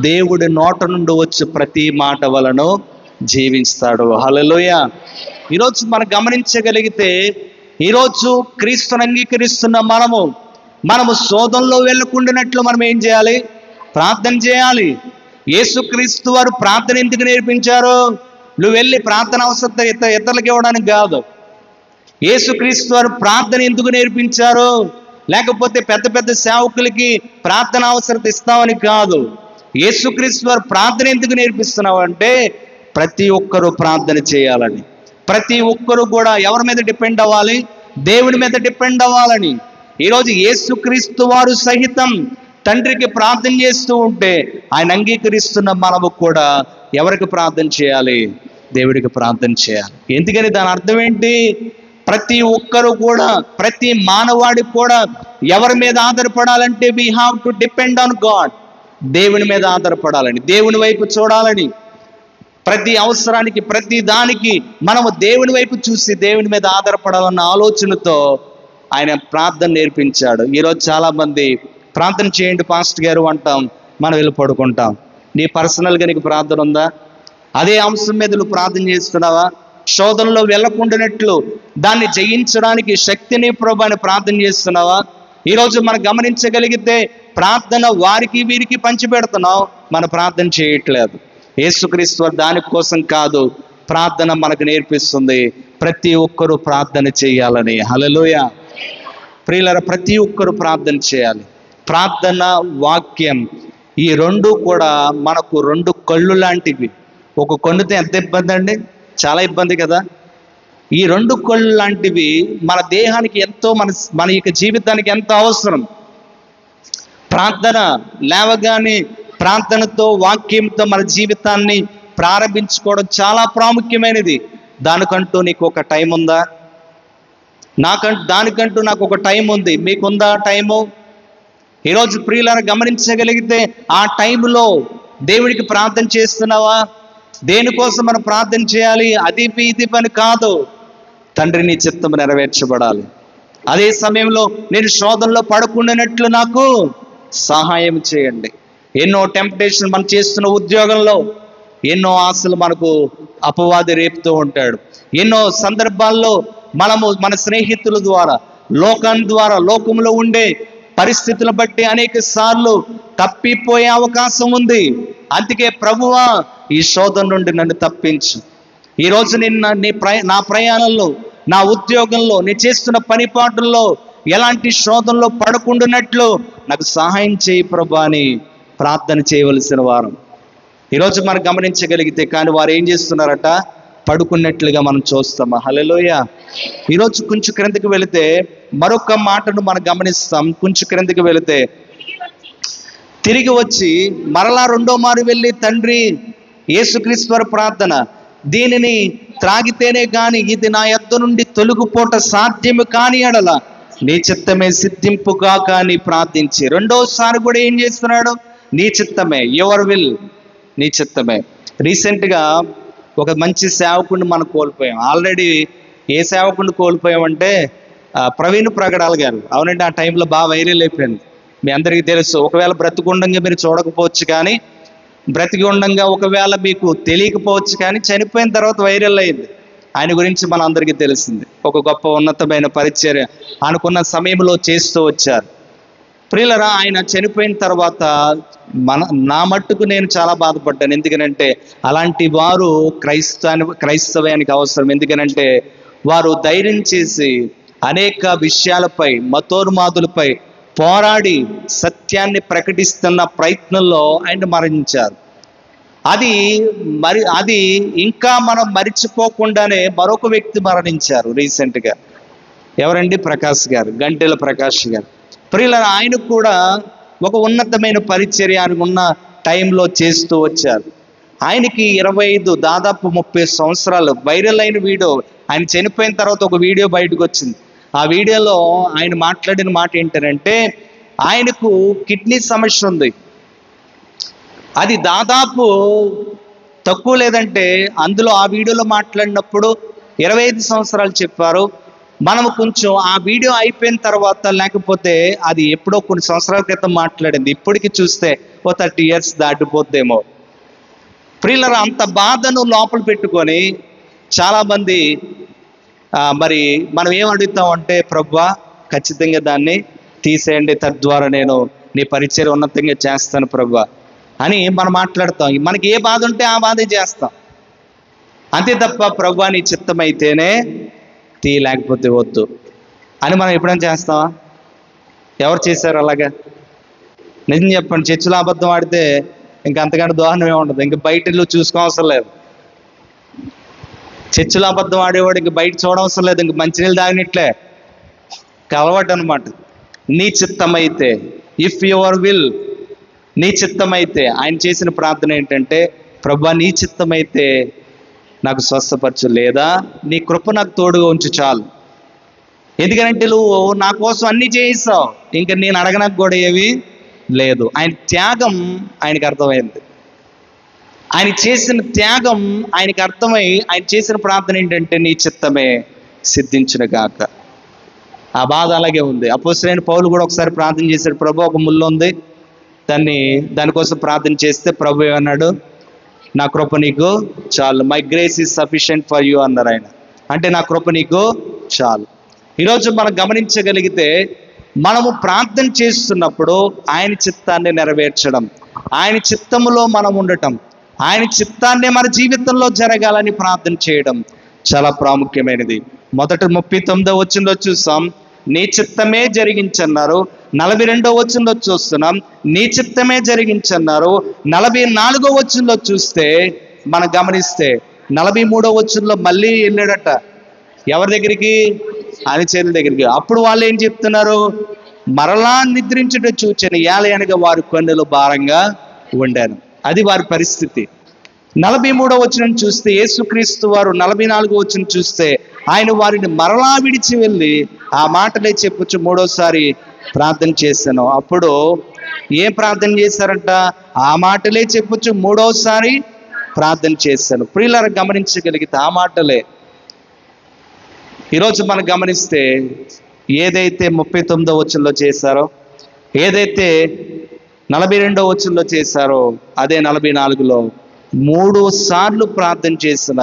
దేవుడి నోట నుండి వచ్చి ప్రతి మాట వలన జీవిస్తాడు. హల్లెలూయా. ఈరోజు మనం గమనించగలిగితే, ఈరోజు క్రీస్తుని అంగీకరిస్తున్న మనము శోధనలో వెళ్ళకుండానట్లు మనం ఏం చేయాలి? ప్రార్థన చేయాలి. యేసుక్రీస్తు వారు ప్రార్థన ఎందుకు నేర్పించారు? నువ్వు వెళ్ళి ప్రార్థన అవసరం ఇతరులకు ఇవ్వడానికి కాదు. యేసుక్రీస్తు వారు ప్రార్థన ఎందుకు నేర్పించారు? లేకపోతే పెద్ద పెద్ద సేవకులకి ప్రార్థన అవసరం ఇస్తామని కాదు. యేసుక్రీస్తు వారు ప్రార్థన ఎందుకు నేర్పిస్తున్నావు అంటే ప్రతి ఒక్కరూ ప్రార్థన చేయాలని, ప్రతి ఒక్కరూ కూడా ఎవరి మీద డిపెండ్ అవ్వాలి? దేవుని మీద డిపెండ్ అవ్వాలని. ఈరోజు యేసుక్రీస్తు వారు సహితం తండ్రికి ప్రార్థన చేస్తూ ఉంటే ఆయన అంగీకరిస్తున్న మనము కూడా ఎవరికి ప్రార్థన చేయాలి? దేవుడికి ప్రార్థన చేయాలి. ఎందుకని దాని అర్థం ఏంటి? ప్రతి ఒక్కరు కూడా, ప్రతి మానవాడికి కూడా ఎవరి మీద ఆధారపడాలంటే we have to depend on God. దేవుని మీద ఆధారపడాలని, దేవుని వైపు చూడాలని, ప్రతి అవసరానికి ప్రతి దానికి మనము దేవుని వైపు చూసి దేవుని మీద ఆధారపడాలన్న ఆలోచనతో ఆయన ప్రార్థన నేర్పించాడు. ఈరోజు చాలామంది ప్రార్థన చేయండి పాస్టర్ గారు అంటాం, మనం వెళ్ళి పడుకుంటాం. నీ పర్సనల్గా నీకు ప్రార్థన ఉందా? అదే అంశం మీద నువ్వు ప్రార్థన చేస్తున్నావా? శోధనలో వెళ్ళకుండానట్లు దాన్ని జయించడానికి శక్తిని ప్రభుని ప్రార్థన చేస్తున్నావా? ఈరోజు మనం గమనించగలిగితే ప్రార్థన వారికి వీరికి పంచిపెడుతున్నాం, మన ప్రార్థన చేయట్లేదు. యేసుక్రీస్తు వారు దానికోసం కాదు, ప్రార్థన మనకు నేర్పిస్తుంది ప్రతి ఒక్కరూ ప్రార్థన చేయాలని. హల్లెలూయా. ప్రియులారా, ప్రతి ఒక్కరూ ప్రార్థన చేయాలి. ప్రార్థన, వాక్యం ఈ రెండు కూడా మనకు రెండు కళ్ళు లాంటివి. ఒక కన్నుతో ఎంత ఇబ్బంది అండి, చాలా ఇబ్బంది కదా. ఈ రెండు కళ్ళు లాంటివి మన దేహానికి ఎంతో, మన యొక్క జీవితానికి ఎంతో అవసరం. ప్రార్థన లేవగానే ప్రార్థనతో వాక్యంతో మన జీవితాన్ని ప్రారంభించుకోవడం చాలా ప్రాముఖ్యమైనది. దానికంటూ నీకు ఒక టైం ఉందా? దానికంటూ నాకు ఒక టైం ఉంది. మీకుందా టైము? ఈరోజు ప్రియులను గమనించగలిగితే ఆ టైంలో దేవుడికి ప్రార్థన చేస్తున్నావా? దేనికోసం మనం ప్రార్థన చేయాలి? అది ఇది పని కాదు. తండ్రి నీ చిత్తము నెరవేర్చబడాలి. అదే సమయంలో నేను శోధనలో పడకుండానట్లు నాకు సహాయం చేయండి. ఎన్నో టెంప్టేషన్ మనం చేస్తున్న ఉద్యోగంలో ఎన్నో ఆశలు మనకు అపవాది రేపుతూ ఉంటాడు. ఎన్నో సందర్భాల్లో మనము మన స్నేహితుల ద్వారా, లోకంలో ఉండే పరిస్థితులను బట్టి అనేక సార్లు తప్పిపోయే అవకాశం ఉంది. అందుకే ప్రభువా ఈ శోధన నుండి నన్ను తప్పించు. ఈరోజు నా ప్రయాణంలో, నా ఉద్యోగంలో, నేను చేస్తున్న పని పాటల్లో ఎలాంటి శోధనలో పడకుండానట్లు నాకు సహాయం చేయి ప్రభు అని ప్రార్థన చేయవలసిన వారం ఈరోజు మనం గమనించగలిగితే, కానీ వారు ఏం చేస్తున్నారట? పడుకున్నట్లుగా మనం చూస్తామా? హల్లెలూయా. ఈరోజు కొంచెం క్రిందకి వెళితే మరొక మాటను మనం గమనిస్తాం. కొంచెం క్రిందకి వెళితే తిరిగి వచ్చి మరలా రెండో మారు వెళ్ళి, తండ్రి యేసుక్రీస్తు వారి ప్రార్థన, దీనిని త్రాగితేనే గాని ఇది నా యొద్ద నుండి తొలగిపోట సాధ్యము కాని ఎడల నీ చిత్తమే సిద్ధింపుగా కానీ ప్రార్థించి రెండోసారి కూడా ఏం చేస్తున్నాడు? నీ చిత్తమే, యువర్ విల్, నీ చిత్తమే. రీసెంట్గా ఒక మంచి సేవకుడిని మనం కోల్పోయాం. ఆల్రెడీ ఏ సేవకుడిని కోల్పోయామంటే ప్రవీణ్ ప్రగడాల్ గారు. అవునండి, ఆ టైంలో బాగా వైరల్ అయిపోయింది. మీ అందరికీ తెలుసు. ఒకవేళ బ్రతికుండంగా మీరు చూడకపోవచ్చు, కానీ బ్రతికి ఉండంగా ఒకవేళ మీకు తెలియకపోవచ్చు, కానీ చనిపోయిన తర్వాత వైరల్ అయింది. ఆయన గురించి మన అందరికీ తెలిసింది. ఒక గొప్ప ఉన్నతమైన పరిచర్య అనుకున్న సమయంలో చేస్తూ వచ్చారు. ప్రియులరా, ఆయన చనిపోయిన తర్వాత నా మట్టుకు నేను చాలా బాధపడ్డాను. ఎందుకనంటే అలాంటి వారు క్రైస్తవానికి అవసరం. ఎందుకనంటే వారు ధైర్యం చేసి అనేక విషయాలపై, మతోన్మాదులపై పోరాడి సత్యాన్ని ప్రకటిస్తున్న ప్రయత్నంలో ఆయన మరణించారు. అది ఇంకా మనం మరిచిపోకుండానే మరొక వ్యక్తి మరణించారు రీసెంట్గా. ఎవరండి? ప్రకాష్ గారు, గంటెల ప్రకాష్ గారు. ప్రియులారా, ఆయన కూడా ఒక ఉన్నతమైన పరిచర్య ఉన్న టైంలో చేస్తూ వచ్చారు. ఆయనకి 25 దాదాపు 30 సంవత్సరాలు వైరల్ అయిన వీడియో. ఆయన చనిపోయిన తర్వాత ఒక వీడియో బయటకు వచ్చింది. ఆ వీడియోలో ఆయన మాట్లాడిన మాట ఏంటంటే, ఆయనకు కిడ్నీ సమస్య ఉంది. అది దాదాపు తక్కువ లేదంటే, అందులో ఆ వీడియోలో మాట్లాడినప్పుడు 25 సంవత్సరాలు చెప్పారు. మనము కొంచెం ఆ వీడియో అయిపోయిన తర్వాత, లేకపోతే అది ఎప్పుడో కొన్ని సంవత్సరాల క్రితం మాట్లాడింది, ఇప్పటికి చూస్తే 30 years దాటిపోద్దేమో. ప్రియులరా, అంత బాధను లోపల పెట్టుకొని చాలామంది మరి మనం ఏం అడుగుతామంటే, ప్రభువా ఖచ్చితంగా దాన్ని తీసేయండి, తద్వారా నేను నీ పరిచర్య ఉన్నతంగా చేస్తాను ప్రభువా అని మనం మాట్లాడతాం. మనకి ఏ బాధ ఉంటే ఆ బాధే చేస్తాం, అంతే తప్ప ప్రభువా నీ చిత్తమైతేనే తీ, లేకపోతే వద్దు అని మనం ఎప్పుడైనా చేస్తావా? ఎవరు చేశారు అలాగా? నిజం చెప్పండి, చర్చిలో అబద్ధం ఆడితే ఇంక అంతకంటే దోహనమే ఉండదు. ఇంక బయట ఇల్లు చూసుకోవసరం లేదు. చర్చిలో అబద్ధం ఆడేవాడు ఇంక బయట చూడవసరం లేదు. ఇంక మంచినీళ్ళు తాగినట్లే అలవాటు అనమాట. నీ చిత్తమైతే, ఇఫ్ యువర్ విల్, నీ చిత్తమైతే. ఆయన చేసిన ప్రార్థన ఏంటంటే, ప్రభువా నీ చిత్తమైతే నాకు స్వస్థపరచు, లేదా నీ కృప నాకు తోడుగా ఉంచు చాలు. ఎందుకంటే నువ్వు నా కోసం అన్నీ చేయిస్తావు, ఇంకా నేను అడగనకు కూడా ఏమీ లేదు. ఆయన త్యాగం ఆయనకు అర్థమైంది. ఆయన చేసిన త్యాగం ఆయనకు అర్థమై ఆయన చేసిన ప్రార్థన ఏంటంటే, నీ చిత్తమే సిద్ధించును గాక. ఆ బాధ అలాగే ఉంది. అపోస్తలుడైన పౌలు కూడా ఒకసారి ప్రార్థన చేశాడు, ప్రభు ఒక ముళ్ళు ఉంది, దానికోసం ప్రార్థన చేస్తే ప్రభు ఏమన్నాడు, నా కృప నీకు చాలు, my grace is sufficient for you అన్నారు ఆయన. అంటే నా కృప నీకు చాలు. ఈరోజు మనం గమనించగలిగితే, మనము ప్రార్థన చేస్తున్నప్పుడు ఆయన చిత్తాన్ని నెరవేర్చడం, ఆయన చిత్తములో మనం ఉండటం, ఆయన చిత్తాన్నే మన జీవితంలో జరగాలని ప్రార్థన చేయడం చాలా ప్రాముఖ్యమైనది. మొదట 39వ వచనంలో చూస్తాం, నీ చిత్తమే జరిగించన్నారు. 42వ వచనంలో చూస్తున్నాం, నీ చిత్తమే జరిగించన్నారు. 44వ వచనంలో చూస్తే మనం గమనిస్తే 43వ వచనంలో మళ్ళీ వెళ్ళాడట. ఎవరి దగ్గరికి? అనుచరుల దగ్గరికి. అప్పుడు వాళ్ళు ఏం చెప్తున్నారు, మరలా నిద్రించుట చూచెను, ఏలయనగా వారి కన్నులు భారంగా ఉండాను. అది వారి పరిస్థితి. 43వ వచనం చూస్తే యేసుక్రీస్తు వారు 44వ వచనం చూస్తే ఆయన వారిని మరలా విడిచి వెళ్ళి ఆ మాటలే చెప్పుచు మూడోసారి ప్రార్థన చేశాను. అప్పుడు ఏం ప్రార్థన చేశారంట? ఆ మాటలే చెప్పుచు మూడోసారి ప్రార్థన చేశాను. ప్రియులారా గమనించగలిగితే ఆ మాటలే ఈరోజు మనం గమనిస్తే, ఏదైతే 39వ వచనంలో చేశారో, ఏదైతే 42వ వచనంలో చేశారో, అదే 44లో 3 సార్లు ప్రార్థన చేసిన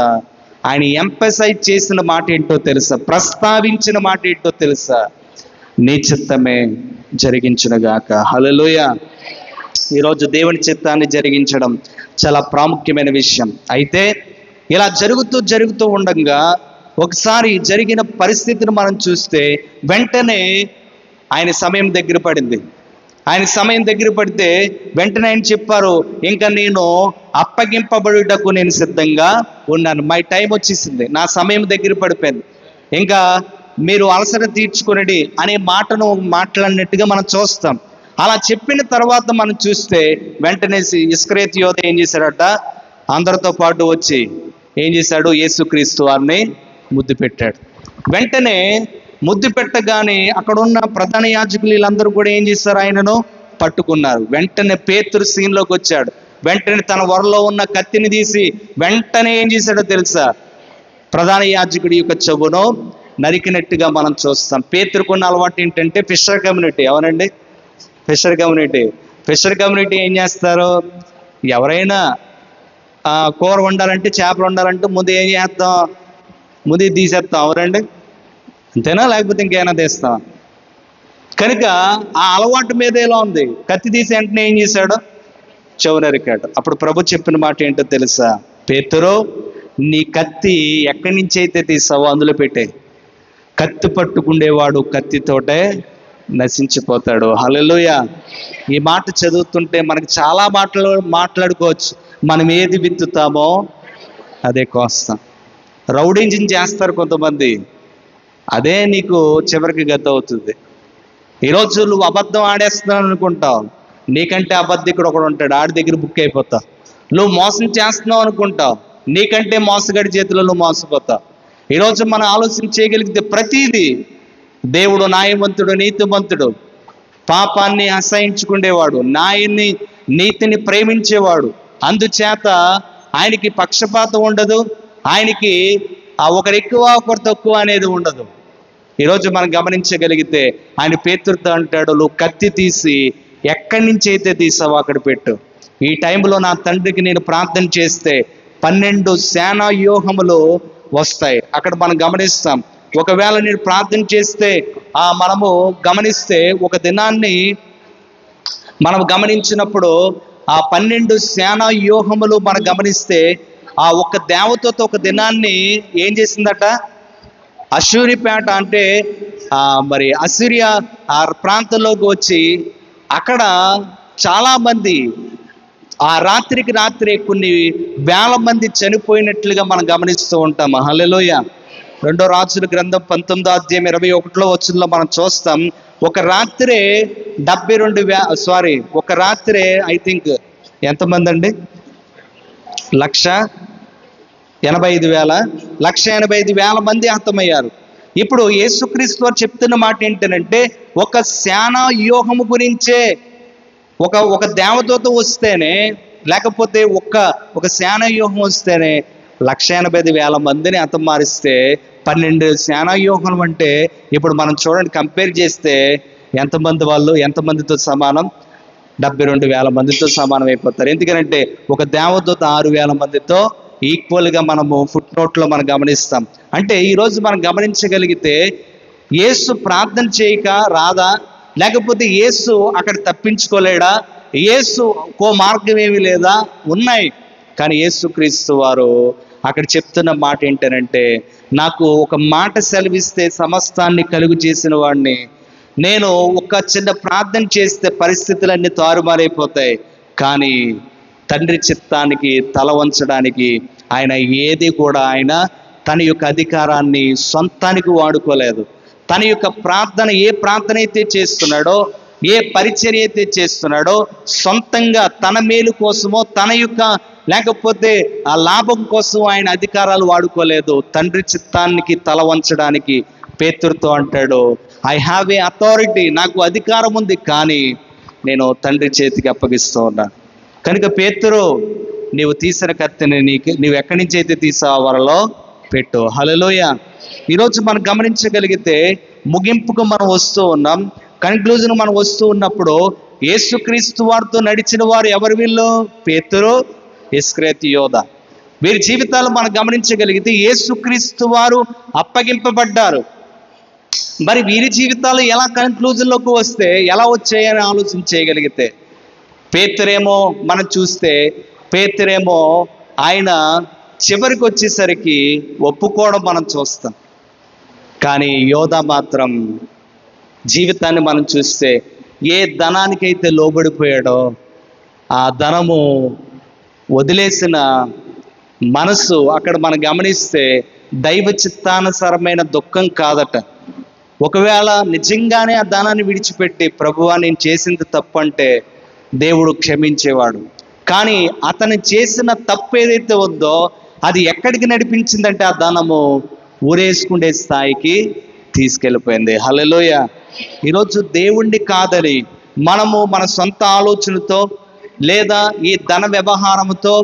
ఆయన ఎంఫసైజ్ చేసిన మాట ఏంటో తెలుసా? ప్రస్తావించిన మాట ఏంటో తెలుసా? నీ చిత్తమే జరిగించునుగాక. హల్లెలూయా. ఈరోజు దేవుని చిత్తాన్ని జరిగించడం చాలా ప్రాముఖ్యమైన విషయం. అయితే ఇలా జరుగుతూ ఉండగా ఒకసారి జరిగిన పరిస్థితిని మనం చూస్తే, వెంటనే ఆయన సమయం దగ్గర పడింది. ఆయన సమయం దగ్గర పడితే వెంటనే ఆయన చెప్పారు, ఇంకా నేను అప్పగింపబడుటకు నేను సిద్ధంగా ఉన్నాను. మై టైం వచ్చేసింది, నా సమయం దగ్గర పడిపోయింది, ఇంకా మీరు అలసట తీర్చుకునేది అనే మాటను మాట్లాడినట్టుగా మనం చూస్తాం. అలా చెప్పిన తర్వాత మనం చూస్తే వెంటనే ఇస్కరియోతు యోధ ఏం చేశాడట? అందరితో పాటు వచ్చి ఏం చేశాడు? యేసుక్రీస్తు వారిని ముద్దు పెట్టాడు. వెంటనే ముద్దు పెట్టగానే అక్కడ ఉన్న ప్రధాన యాజకులు వీళ్ళందరూ కూడా ఏం చేశారు? ఆయనను పట్టుకున్నారు. వెంటనే పేతురు సీన్లోకి వచ్చాడు. వెంటనే తన వరలో ఉన్న కత్తిని తీసి వెంటనే ఏం చేశాడో తెలుసా? ప్రధాన యాజకుడి యొక్క చెవును నరికినట్టుగా మనం చూస్తాం. పేతురుకున్న అలవాటు ఏంటంటే ఫిషర్ కమ్యూనిటీ. ఎవరండి? ఫిషర్ కమ్యూనిటీ ఏం చేస్తారు? ఎవరైనా కూర వండాలంటే, చేపలు వండాలంటే ముందు ఏం చేస్తాం? ముందు తీసేస్తాం. ఎవరండి? అంతేనా? లేకపోతే ఇంకేమైనా తీస్తాం? కనుక ఆ అలవాటు మీద ఎలా ఉంది? కత్తి తీసి వెంటనే ఏం చేశాడు? చెవు నరికాడు. అప్పుడు ప్రభు చెప్పిన మాట ఏంటో తెలుసా? పేతురు, నీ కత్తి ఎక్కడి నుంచి అయితే తీసావో అందులో పెట్టే. కత్తి పట్టుకుండేవాడు కత్తితోటే నశించిపోతాడు. హల్లెలూయా. ఈ మాట చదువుతుంటే మనకి చాలా మాట్లాడుకోవచ్చు. మనం ఏది విత్తుతామో అదే కోస్తాం. రౌడీంజింగ్ చేస్తారు కొంతమంది, అదే నీకు చివరికి గత అవుతుంది. ఈరోజు నువ్వు అబద్ధం ఆడేస్తున్నావు అనుకుంటావు, నీకంటే అబద్ధికుడు ఒకడు ఉంటాడు, ఆడి దగ్గర బుక్ అయిపోతావు. నువ్వు మోసం చేస్తున్నావు అనుకుంటావు, నీకంటే మోసగాడి చేతిలో నువ్వు మోసపోతావు. ఈరోజు మనం ఆలోచన చేయగలిగితే ప్రతీది దేవుడు న్యాయవంతుడు, నీతిమంతుడు, పాపాన్ని అసహించుకునేవాడు, నీతిని ప్రేమించేవాడు. అందుచేత ఆయనకి పక్షపాతం ఉండదు, ఆయనకి ఒకరు ఎక్కువ ఒకరు తక్కువ అనేది ఉండదు. ఈరోజు మనం గమనించగలిగితే ఆయన పేతురుతో అంటాడు, నువ్వు కత్తి తీసి ఎక్కడి నుంచి అయితే తీసావో అక్కడ పెట్టు. ఈ టైంలో నా తండ్రికి నేను ప్రార్థన చేస్తే 12 సేనా వ్యూహములు వస్తాయి. అక్కడ మనం గమనిస్తాం. ఒకవేళ నేను ప్రార్థన చేస్తే మనము గమనిస్తే ఒక దినాన్ని మనం గమనించినప్పుడు ఆ 12 సేనా వ్యూహములు మనం గమనిస్తే ఆ ఒక్క దేవతతో ఒక దినాన్ని ఏం చేసిందట? అశూరిపేట అంటే మరి అసిరియా ఆ ప్రాంతంలోకి వచ్చి అక్కడ చాలా మంది ఆ రాత్రికి రాత్రి కొన్ని వేల మంది చనిపోయినట్లుగా మనం గమనిస్తూ ఉంటాం. హల్లెలూయా. 2 రాజుల గ్రంథం 19వ అధ్యాయం 21వ వచనంలో మనం చూస్తాం. ఒక రాత్రే 72,000 ఒక రాత్రే ఐ థింక్ ఎంతమంది అండి? 1,85,000 మంది హతమయ్యారు. ఇప్పుడు యేసుక్రీస్తు వారు చెప్తున్న మాట ఏంటంటే, ఒక సేనా వ్యూహము గురించే ఒక దేవదూత వస్తేనే, లేకపోతే ఒక సేనా వ్యూహం వస్తేనే 1,85,000 మందిని హతమారిస్తే 12 సేనా వ్యూహం అంటే ఇప్పుడు మనం చూడండి, కంపేర్ చేస్తే ఎంతమందితో సమానం? 72,000 మందితో సమానం అయిపోతారు. ఎందుకంటే ఒక దేవదూత 6,000 మందితో ఈక్వల్గా మనము ఫుట్ నోట్లో మనం గమనిస్తాం. అంటే ఈరోజు మనం గమనించగలిగితే యేసు ప్రార్థన చేయక రాదా? లేకపోతే యేసు అక్కడ తప్పించుకోలేడా? యేసు మార్గం ఏమీ లేదా? ఉన్నాయి. కానీ యేసుక్రీస్తు వారు అక్కడ చెప్తున్న మాట ఏంటంటే, నాకు ఒక మాట సెలవిస్తే సమస్తాన్ని కలుగు చేసిన వాడిని, నేను ఒక చిన్న ప్రార్థన చేస్తే పరిస్థితులన్నీ తారుమారైపోతాయి. కానీ తండ్రి చిత్తానికి తల వంచడానికి ఆయన ఏది కూడా ఆయన తన యొక్క అధికారాన్ని సొంతానికి వాడుకోలేదు. తన యొక్క ప్రార్థన, ఏ ప్రార్థన అయితే చేస్తున్నాడో, ఏ పరిచర్య అయితే చేస్తున్నాడో, సొంతంగా తన మేలు కోసమో తన యొక్క లేకపోతే ఆ లాభం కోసం ఆయన అధికారాలు వాడుకోలేదు. తండ్రి చిత్తానికి తల వంచడానికి పేతురుతో అంటాడు, ఐ హ్యావ్ ఏ అథారిటీ, నాకు అధికారం ఉంది, కానీ నేను తండ్రి చేతికి అప్పగిస్తూ ఉన్నా. కనుక పేతురు, నీవు తీసిన కత్తిని నీవు ఎక్కడి నుంచి అయితే తీసావో వరలో పెట్టు. హల్లెలూయా. ఈరోజు మనం గమనించగలిగితే ముగింపుకు మనం వస్తూ ఉన్నాం, కన్క్లూజన్ మనం వస్తూ ఉన్నప్పుడు యేసుక్రీస్తు వారితో నడిచిన వారు ఎవరు? వీళ్ళు పేతురు, ఇస్కరియోతు యోధ. వీరి జీవితాలు మనం గమనించగలిగితే యేసుక్రీస్తు వారు అప్పగింపబడ్డారు. మరి వీరి జీవితాలు ఎలా కన్క్లూజన్లోకి వస్తే ఎలా వచ్చాయని ఆలోచన చేయగలిగితే, పేతురేమో మనం చూస్తే పేతురేమో ఆయన చివరికి వచ్చేసరికి ఒప్పుకోవడం మనం చూస్తాం. కానీ యోధ మాత్రం జీవితాన్ని మనం చూస్తే ఏ ధనానికైతే లోబడిపోయాడో ఆ ధనము వదిలేసిన మనసు అక్కడ మనం గమనిస్తే దైవ చిత్తానుసారమైన దుఃఖం కాదట. ఒకవేళ నిజంగానే ఆ ధనాన్ని విడిచిపెట్టి, ప్రభువా నేను చేసింది తప్పు అంటే దేవుడు క్షమించేవాడు. కానీ అతను చేసిన తప్పు ఏదైతే ఉందో అది ఎక్కడికి నడిపించిందంటే ఆ ధనము ఊరేసుకునే స్థాయికి తీసుకెళ్ళిపోయింది. హల్లెలూయా. ఈరోజు దేవుణ్ణి కాదని మనము మన సొంత ఆలోచనతో లేదా ఈ ధన వ్యవహారంతో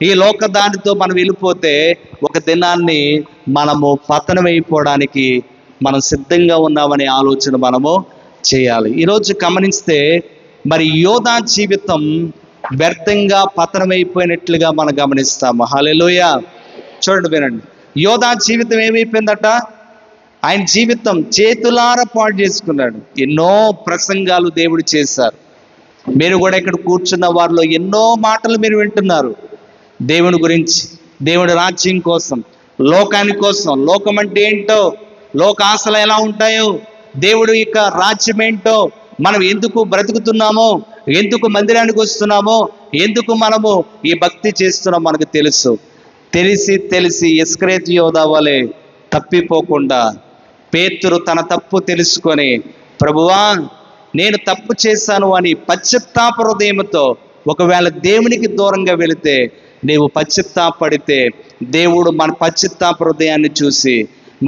ఈ లోక దానితో మనం వెళ్ళిపోతే ఒక దినాన్ని మనము పతనమైపోవడానికి మనం సిద్ధంగా ఉన్నామనే ఆలోచన మనము చేయాలి. ఈరోజు గమనిస్తే మరి యోధా జీవితం వ్యర్థంగా పతనమైపోయినట్లుగా మనం గమనిస్తాము. హల్లెలూయా. చూడండి, వినండి, యోధా జీవితం ఏమైపోయిందట? ఆయన జీవితం చేతులారా పాడు చేసుకున్నాడు. ఎన్నో ప్రసంగాలు దేవుడు చేశారు. మీరు కూడా ఇక్కడ కూర్చున్న వారిలో ఎన్నో మాటలు మీరు వింటున్నారు దేవుని గురించి, దేవుడి రాజ్యం కోసం, లోకాని కోసం. లోకం అంటే ఏంటో, లోక ఆశలు ఎలా ఉంటాయో, దేవుడు యొక్క రాజ్యం ఏంటో, మనం ఎందుకు బ్రతుకుతున్నామో, ఎందుకు మందిరానికి వస్తున్నామో, ఎందుకు మనము ఈ భక్తి చేస్తున్నామో మనకు తెలుసు. తెలిసి ఇస్కరియోతు యోధ వలె తప్పిపోకుండా పేతురు తన తప్పు తెలుసుకొని, ప్రభువా నేను తప్పు చేశాను అని పశ్చాత్తాప హృదయంతో ఒకవేళ దేవునికి దూరంగా వెళితే, నీవు పశ్చాత్తాపడితే దేవుడు మన పశ్చాత్తాప హృదయాన్ని చూసి,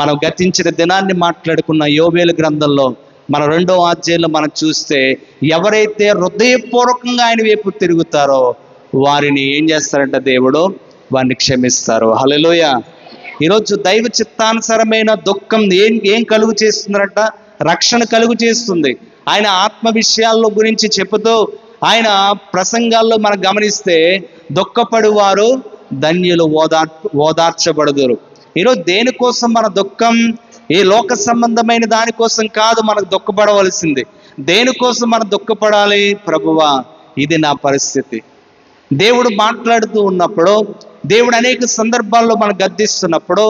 మనం గతించిన దినాన్ని మాట్లాడుకున్న యోవేలు గ్రంథంలో మన 2వ అధ్యాయంలో మనం చూస్తే ఎవరైతే హృదయపూర్వకంగా ఆయన వైపు తిరుగుతారో వారిని ఏం చేస్తారంట? దేవుడు వారిని క్షమిస్తారు. హల్లెలూయా. ఈరోజు దైవ చిత్తానుసారమైన దుఃఖం ఏం కలుగు చేస్తుందంట? రక్షణ కలుగు చేస్తుంది. ఆయన ఆత్మ విషయాల్లో గురించి చెబుతూ ఆయన ప్రసంగాల్లో మనం గమనిస్తే దుఃఖపడువారు ధన్యులు, ఓదార్చబడుదురు. ఈరోజు దేనికోసం మన దుఃఖం? ఈ లోక సంబంధమైన దానికోసం కాదు మనకు దుఃఖపడవలసింది. దేనికోసం మనం దుఃఖపడాలి? ప్రభువా ఇది నా పరిస్థితి, దేవుడు మాట్లాడుతూ ఉన్నప్పుడు, దేవుడు అనేక సందర్భాల్లో మనం గద్దిస్తున్నప్పుడు,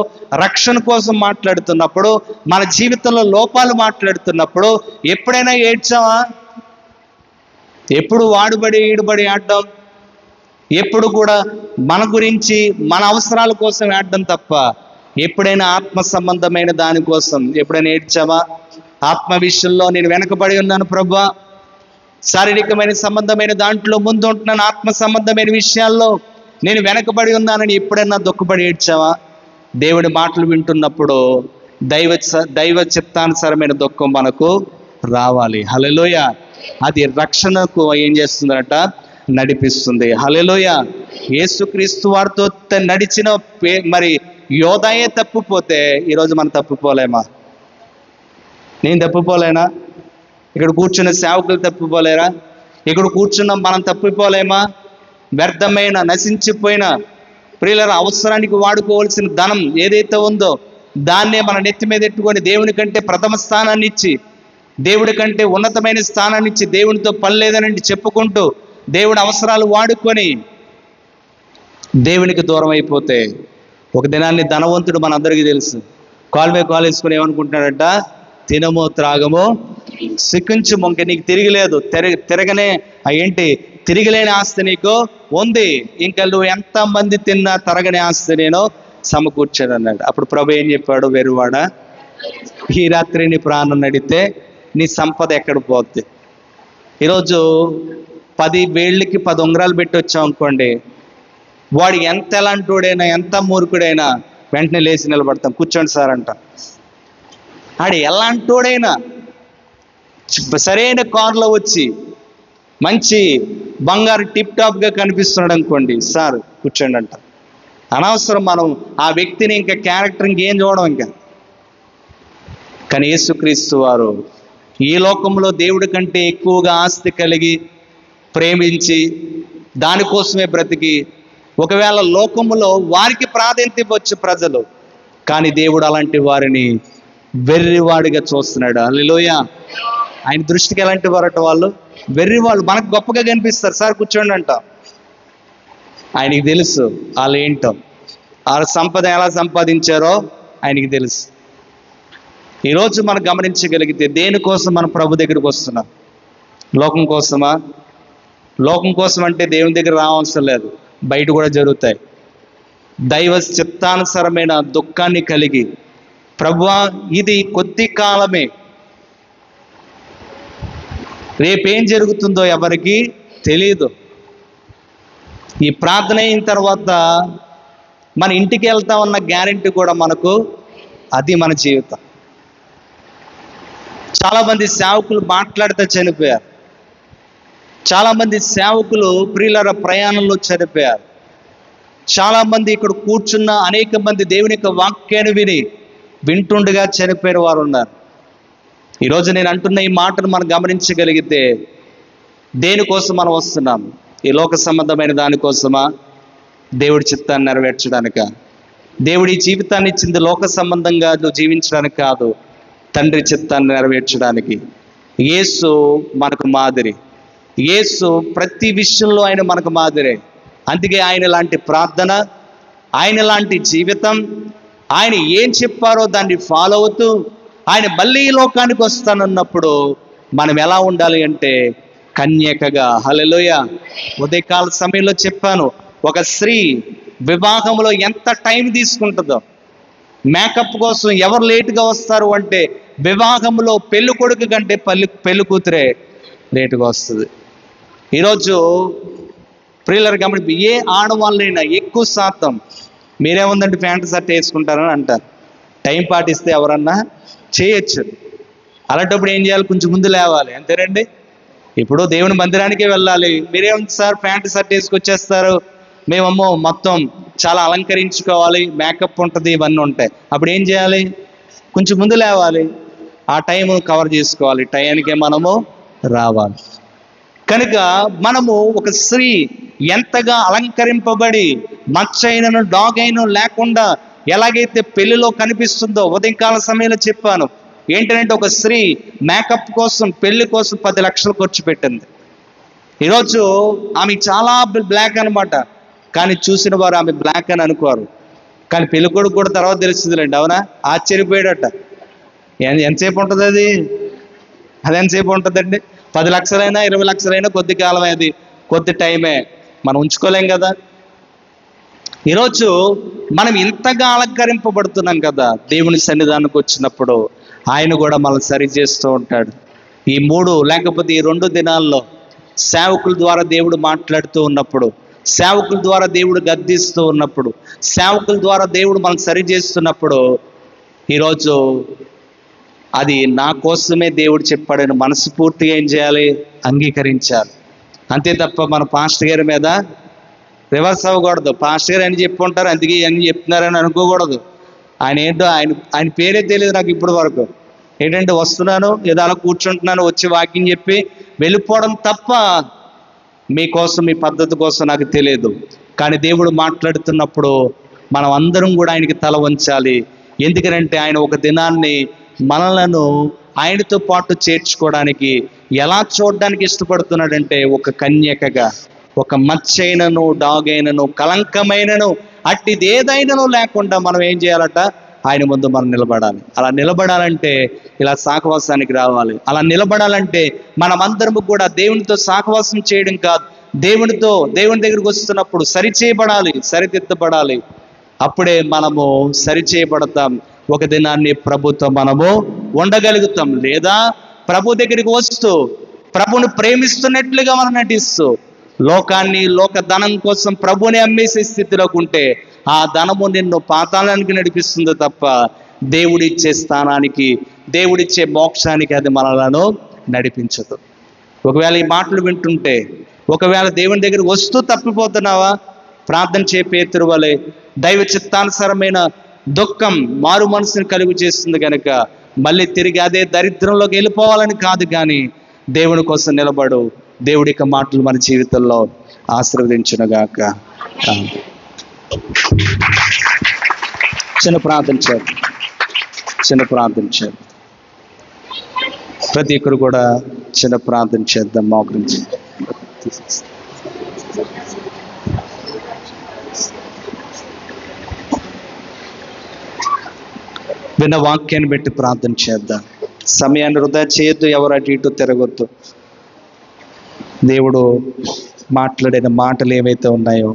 రక్షణ కోసం మాట్లాడుతున్నప్పుడు, మన జీవితంలో లోపాలు మాట్లాడుతున్నప్పుడు ఎప్పుడైనా ఏడ్చావా? ఎప్పుడు వాడుబడి ఈడుబడి ఆడడం, ఎప్పుడు కూడా మన గురించి మన అవసరాల కోసం ఆడడం తప్ప ఎప్పుడైనా ఆత్మ సంబంధమైన దానికోసం ఎప్పుడైనా ఏడ్చావా? ఆత్మ విషయంలో నేను వెనకబడి ఉన్నాను ప్రభువా, శారీరకమైన సంబంధమైన దాంట్లో ముందు ఉంటున్నాను, ఆత్మ సంబంధమైన విషయాల్లో నేను వెనకబడి ఉన్నానని ఎప్పుడైనా దుఃఖపడి ఏడ్చావా? దేవుడి మాటలు వింటున్నప్పుడు దైవ చిత్తానుసారమైన దుఃఖం మనకు రావాలి. హల్లెలూయ. అది రక్షణకు ఏం చేస్తుందట? నడిపిస్తుంది. హల్లెలూయ. యేసుక్రీస్తు వారితో నడిచిన మరి యోధాయే తప్పిపోతే ఈరోజు మనం తప్పిపోలేమా? నేను తప్పిపోలేనా? ఇక్కడ కూర్చున్న సేవకులు తప్పిపోలేరా? ఇక్కడ కూర్చున్న మనం తప్పిపోలేమా? వ్యర్థమైన నశించిపోయిన ప్రియుల అవసరానికి వాడుకోవాల్సిన ధనం ఏదైతే ఉందో దాన్నే మన నెత్తి మీద ఎట్టుకొని దేవుని కంటే ప్రథమ స్థానాన్ని ఇచ్చి, దేవుడి కంటే ఉన్నతమైన స్థానాన్ని ఇచ్చి, దేవునితో పని లేదని చెప్పుకుంటూ దేవుడి అవసరాలు వాడుకొని దేవునికి దూరం అయిపోతే ఒక దినాన్ని ధనవంతుడు మనందరికీ తెలుసు, కాలు మీద కాలు వేసుకొని ఏమనుకుంటున్నాడట? తినమో త్రాగమో సిక్కించు మొంక, నీకు తిరిగిలేదు, తిరగనే ఏంటి తిరిగిలేని ఆస్తి నీకు ఉంది, ఇంకా నువ్వు ఎంతమంది తిన్నా తరగని ఆస్తి నేను సమకూర్చాడు అన్నాడు. అప్పుడు ప్రభు ఏం చెప్పాడు? వెరువాడా, ఈ రాత్రి నీ ప్రాణం నడితే నీ సంపద ఎక్కడ పోద్ది? ఈరోజు 10 వేళ్ళకి 10 ఉంగరాలు పెట్టి వచ్చాం అనుకోండి, వాడు ఎంత ఎలాంటోడైనా ఎంత మూర్ఖుడైనా వెంటనే లేచి నిలబడతాం, కూర్చోండి సార్ అంట. ఆడు ఎలాంటోడైనా సరైన కారులో వచ్చి మంచి బంగారు టిప్ టాప్గా కనిపిస్తున్నాడు అనుకోండి, సార్ కూర్చోండి అంట. అనవసరం మనం ఆ వ్యక్తిని ఇంకా క్యారెక్టర్ ఇంకేం చూడడం ఇంకా. కానీ యేసుక్రీస్తు వారు ఈ లోకంలో దేవుడి కంటే ఎక్కువగా ఆస్తి కలిగి ప్రేమించి దానికోసమే బ్రతికి, ఒకవేళ లోకములో వారికి ప్రాధాన్యత ఇవ్వచ్చు ప్రజలు, కానీ దేవుడు అలాంటి వారిని వెర్రివాడిగా చూస్తున్నాడు. హల్లెలూయ. ఆయన దృష్టికి ఎలాంటి వారట వాళ్ళు? వెర్రివాళ్ళు. మనకు గొప్పగా కనిపిస్తారు, సార్ కూర్చోండి అంట. ఆయనకి తెలుసు వాళ్ళు ఏంటో, వాళ్ళ సంపద ఎలా సంపాదించారో ఆయనకి తెలుసు. ఈరోజు మనం గమనించగలిగితే దేనికోసం మనం ప్రభు దగ్గరికి వస్తున్నాం? లోకం కోసమా? లోకం కోసం అంటే దేవుని దగ్గర రావాల్సిన లేదు, బయట కూడా జరుగుతాయి. దైవ చిత్తానుసారమైన దుఃఖాన్ని కలిగి, ప్రభువా ఇది కొద్ది కాలమే, రేపేం జరుగుతుందో ఎవరికి తెలియదు. ఈ ప్రార్థన అయిన తర్వాత మన ఇంటికి వెళ్తామన్న గ్యారెంటీ కూడా మనకు, అది మన జీవితం. చాలామంది సేవకులు మాట్లాడితే చనిపోయారు, చాలామంది సేవకులు ప్రియుల ప్రయాణంలో చనిపోయారు, చాలామంది ఇక్కడ కూర్చున్న అనేక మంది దేవుని యొక్క వాక్యాన్ని వింటుండగా చనిపోయిన వారు ఉన్నారు. ఈరోజు నేను అంటున్న ఈ మాటను మనం గమనించగలిగితే దేనికోసం మనం వస్తున్నాం? ఈ లోక సంబంధమైన దానికోసమా? దేవుడి చిత్తాన్ని నెరవేర్చడానిక? దేవుడి జీవితాన్ని ఇచ్చింది లోక సంబంధంగా నువ్వు జీవించడానికి కాదు, తండ్రి చిత్తాన్ని నెరవేర్చడానికి. యేసు మనకు మాదిరి, యేసు ప్రతి విషయంలో ఆయన మనకు మాదిరే. అందుకే ఆయన లాంటి ప్రార్థన, ఆయన లాంటి జీవితం, ఆయన ఏం చెప్పారో దాన్ని ఫాలో అవుతూ ఆయన మళ్ళీ ఈ లోకానికి వస్తానన్నప్పుడు మనం ఎలా ఉండాలి అంటే కన్యకగా. హల్లెలూయ. ఉదయకాల సమయంలో చెప్పాను, ఒక స్త్రీ వివాహంలో ఎంత టైం తీసుకుంటుందో, మేకప్ కోసం ఎవరు లేటుగా వస్తారు అంటే వివాహంలో పెళ్లి కొడుకు కంటే పెళ్లి కూతురే లేటుగా వస్తుంది. ఈరోజు ప్రియులర్ గమనించి ఏ ఆడవాళ్ళైనా ఎక్కువ శాతం మీరేముందంటే ప్యాంటు షర్ట్ వేసుకుంటారని అంటారు. టైం పాటిస్తే ఎవరన్నా చేయొచ్చు. అలాంటప్పుడు ఏం చేయాలి? కొంచెం ముందు లేవాలి, అంతేనండి. ఇప్పుడు దేవుని మందిరానికే వెళ్ళాలి, మీరేం సార్ ప్యాంటు షర్ట్ వేసుకొచ్చేస్తారు, మేమమ్మో మొత్తం చాలా అలంకరించుకోవాలి, మేకప్ ఉంటుంది, ఇవన్నీ ఉంటాయి. అప్పుడు ఏం చేయాలి? కొంచెం ముందు లేవాలి, ఆ టైం కవర్ చేసుకోవాలి, టైంకే మనము రావాలి. కనుక మనము ఒక స్త్రీ ఎంతగా అలంకరింపబడి మచ్చైనను డాగైన లేకుండా ఎలాగైతే పెళ్లిలో కనిపిస్తుందో, ఉదయకాల సమయంలో చెప్పాను ఏంటంటే ఒక స్త్రీ మేకప్ కోసం పెళ్లి కోసం 10 లక్షలు ఖర్చు పెట్టింది. ఈరోజు ఆమె చాలా బ్లాక్ అనమాట, కానీ చూసిన వారు ఆమె బ్లాక్ అని అనుకోరు. కానీ పెళ్ళికొడుకు కూడా తర్వాత తెలుస్తుందిలేండి, అవునా? ఆశ్చర్యపోయాడట. ఎంతసేపు ఉంటుంది అది ఎంతసేపు ఉంటుందండి? 10 లక్షలైనా 20 లక్షలైనా కొద్ది కాలమే, అది కొద్ది టైమే, మనం ఉంచుకోలేం కదా. ఈరోజు మనం ఇంతగా అలంకరింపబడుతున్నాం కదా, దేవుని సన్నిధానానికి వచ్చినప్పుడు ఆయన కూడా మనల్ని సరి చేస్తూ ఉంటాడు. ఈ 3 లేకపోతే ఈ 2 దినాల్లో సేవకుల ద్వారా దేవుడు మాట్లాడుతూ ఉన్నప్పుడు, సేవకుల ద్వారా దేవుడు గద్దిస్తూ ఉన్నప్పుడు, సేవకుల ద్వారా దేవుడు మనం సరి చేస్తున్నప్పుడు, ఈరోజు అది నా కోసమే దేవుడు చెప్పాడని మనస్ఫూర్తిగా ఏం చేయాలి? అంగీకరించాలి. అంతే తప్ప మన పాస్టర్ గారి మీద రివర్స్ అవ్వకూడదు. పాస్టర్ గారు అని చెప్పి ఉంటారు, అందుకే ఇవన్నీ చెప్తున్నారని అనుకోకూడదు. ఆయన ఏంటో ఆయన పేరే తెలియదు నాకు ఇప్పటి వరకు. ఏంటంటే వస్తున్నాను, ఏదో అలా కూర్చుంటున్నాను, వచ్చి వాకింగ్ చెప్పి వెళ్ళిపోవడం తప్ప మీకోసం, మీ పద్ధతి కోసం నాకు తెలియదు. కానీ దేవుడు మాట్లాడుతున్నప్పుడు మనం అందరం కూడా ఆయనకి తల వంచాలి. ఎందుకంటే ఆయన ఒక దినాన్ని మనలను ఆయనతో పాటు చేర్చుకోవడానికి ఎలా చూడడానికి ఇష్టపడుతున్నాడంటే, ఒక కన్యకగా, ఒక మచ్చైనను డాగైనను కలంకమైనను అట్టిది ఏదైనాను లేకుండా మనం ఏం చేయాలట? ఆయన ముందు మనం నిలబడాలి. అలా నిలబడాలంటే ఇలా సాహవాసానికి రావాలి. అలా నిలబడాలంటే మనమందరము కూడా దేవునితో సాహవాసం చేయడం కాదు, దేవుని దగ్గరికి వస్తున్నప్పుడు సరిచేయబడాలి, సరిదిద్దబడాలి. అప్పుడే మనము సరిచేయబడతాం. ఒక దినాన్ని ప్రభుతో మనము ఉండగలుగుతాం. లేదా ప్రభు దగ్గరికి వస్తూ ప్రభుని ప్రేమిస్తున్నట్లుగా మనం నటిస్తూ లోకాన్ని, లోక ధనం కోసం ప్రభుని అమ్మేసే స్థితిలోకి ఉంటే ఆ ధనము నిన్ను పాతాళానికి నడిపిస్తుంది తప్ప దేవుడిచ్చే స్థానానికి, దేవుడిచ్చే మోక్షానికి అది మనలను నడిపించదు. ఒకవేళ ఈ మాటలు వింటుంటే, ఒకవేళ దేవుని దగ్గరికి వస్తూ తప్పిపోతున్నావా? ప్రార్థన చేయ పేతురు వలె దైవ చిత్తానుసారమైన దుఃఖం మారు మనసుని కలుగు చేస్తుంది కనుక మళ్ళీ తిరిగి అదే దరిద్రంలోకి వెళ్ళిపోవాలని కాదు, కానీ దేవుని కోసం నిలబడు. దేవుడి యొక్క మాటలు మన జీవితంలో ఆశీర్వదించునుగాక. చిన్న ప్రార్థన చేద్దాం. ప్రతి ఒక్కరు కూడా చిన్న ప్రార్థన చేద్దాం. మోకరించి విన్న వాక్యాన్ని బట్టి ప్రార్థన చేద్దాం. సమయాన్ని వృధా చేయొద్దు, ఎవరు అటు ఇటు తిరగొద్దు. దేవుడు మాట్లాడిన మాటలు ఏవైతే ఉన్నాయో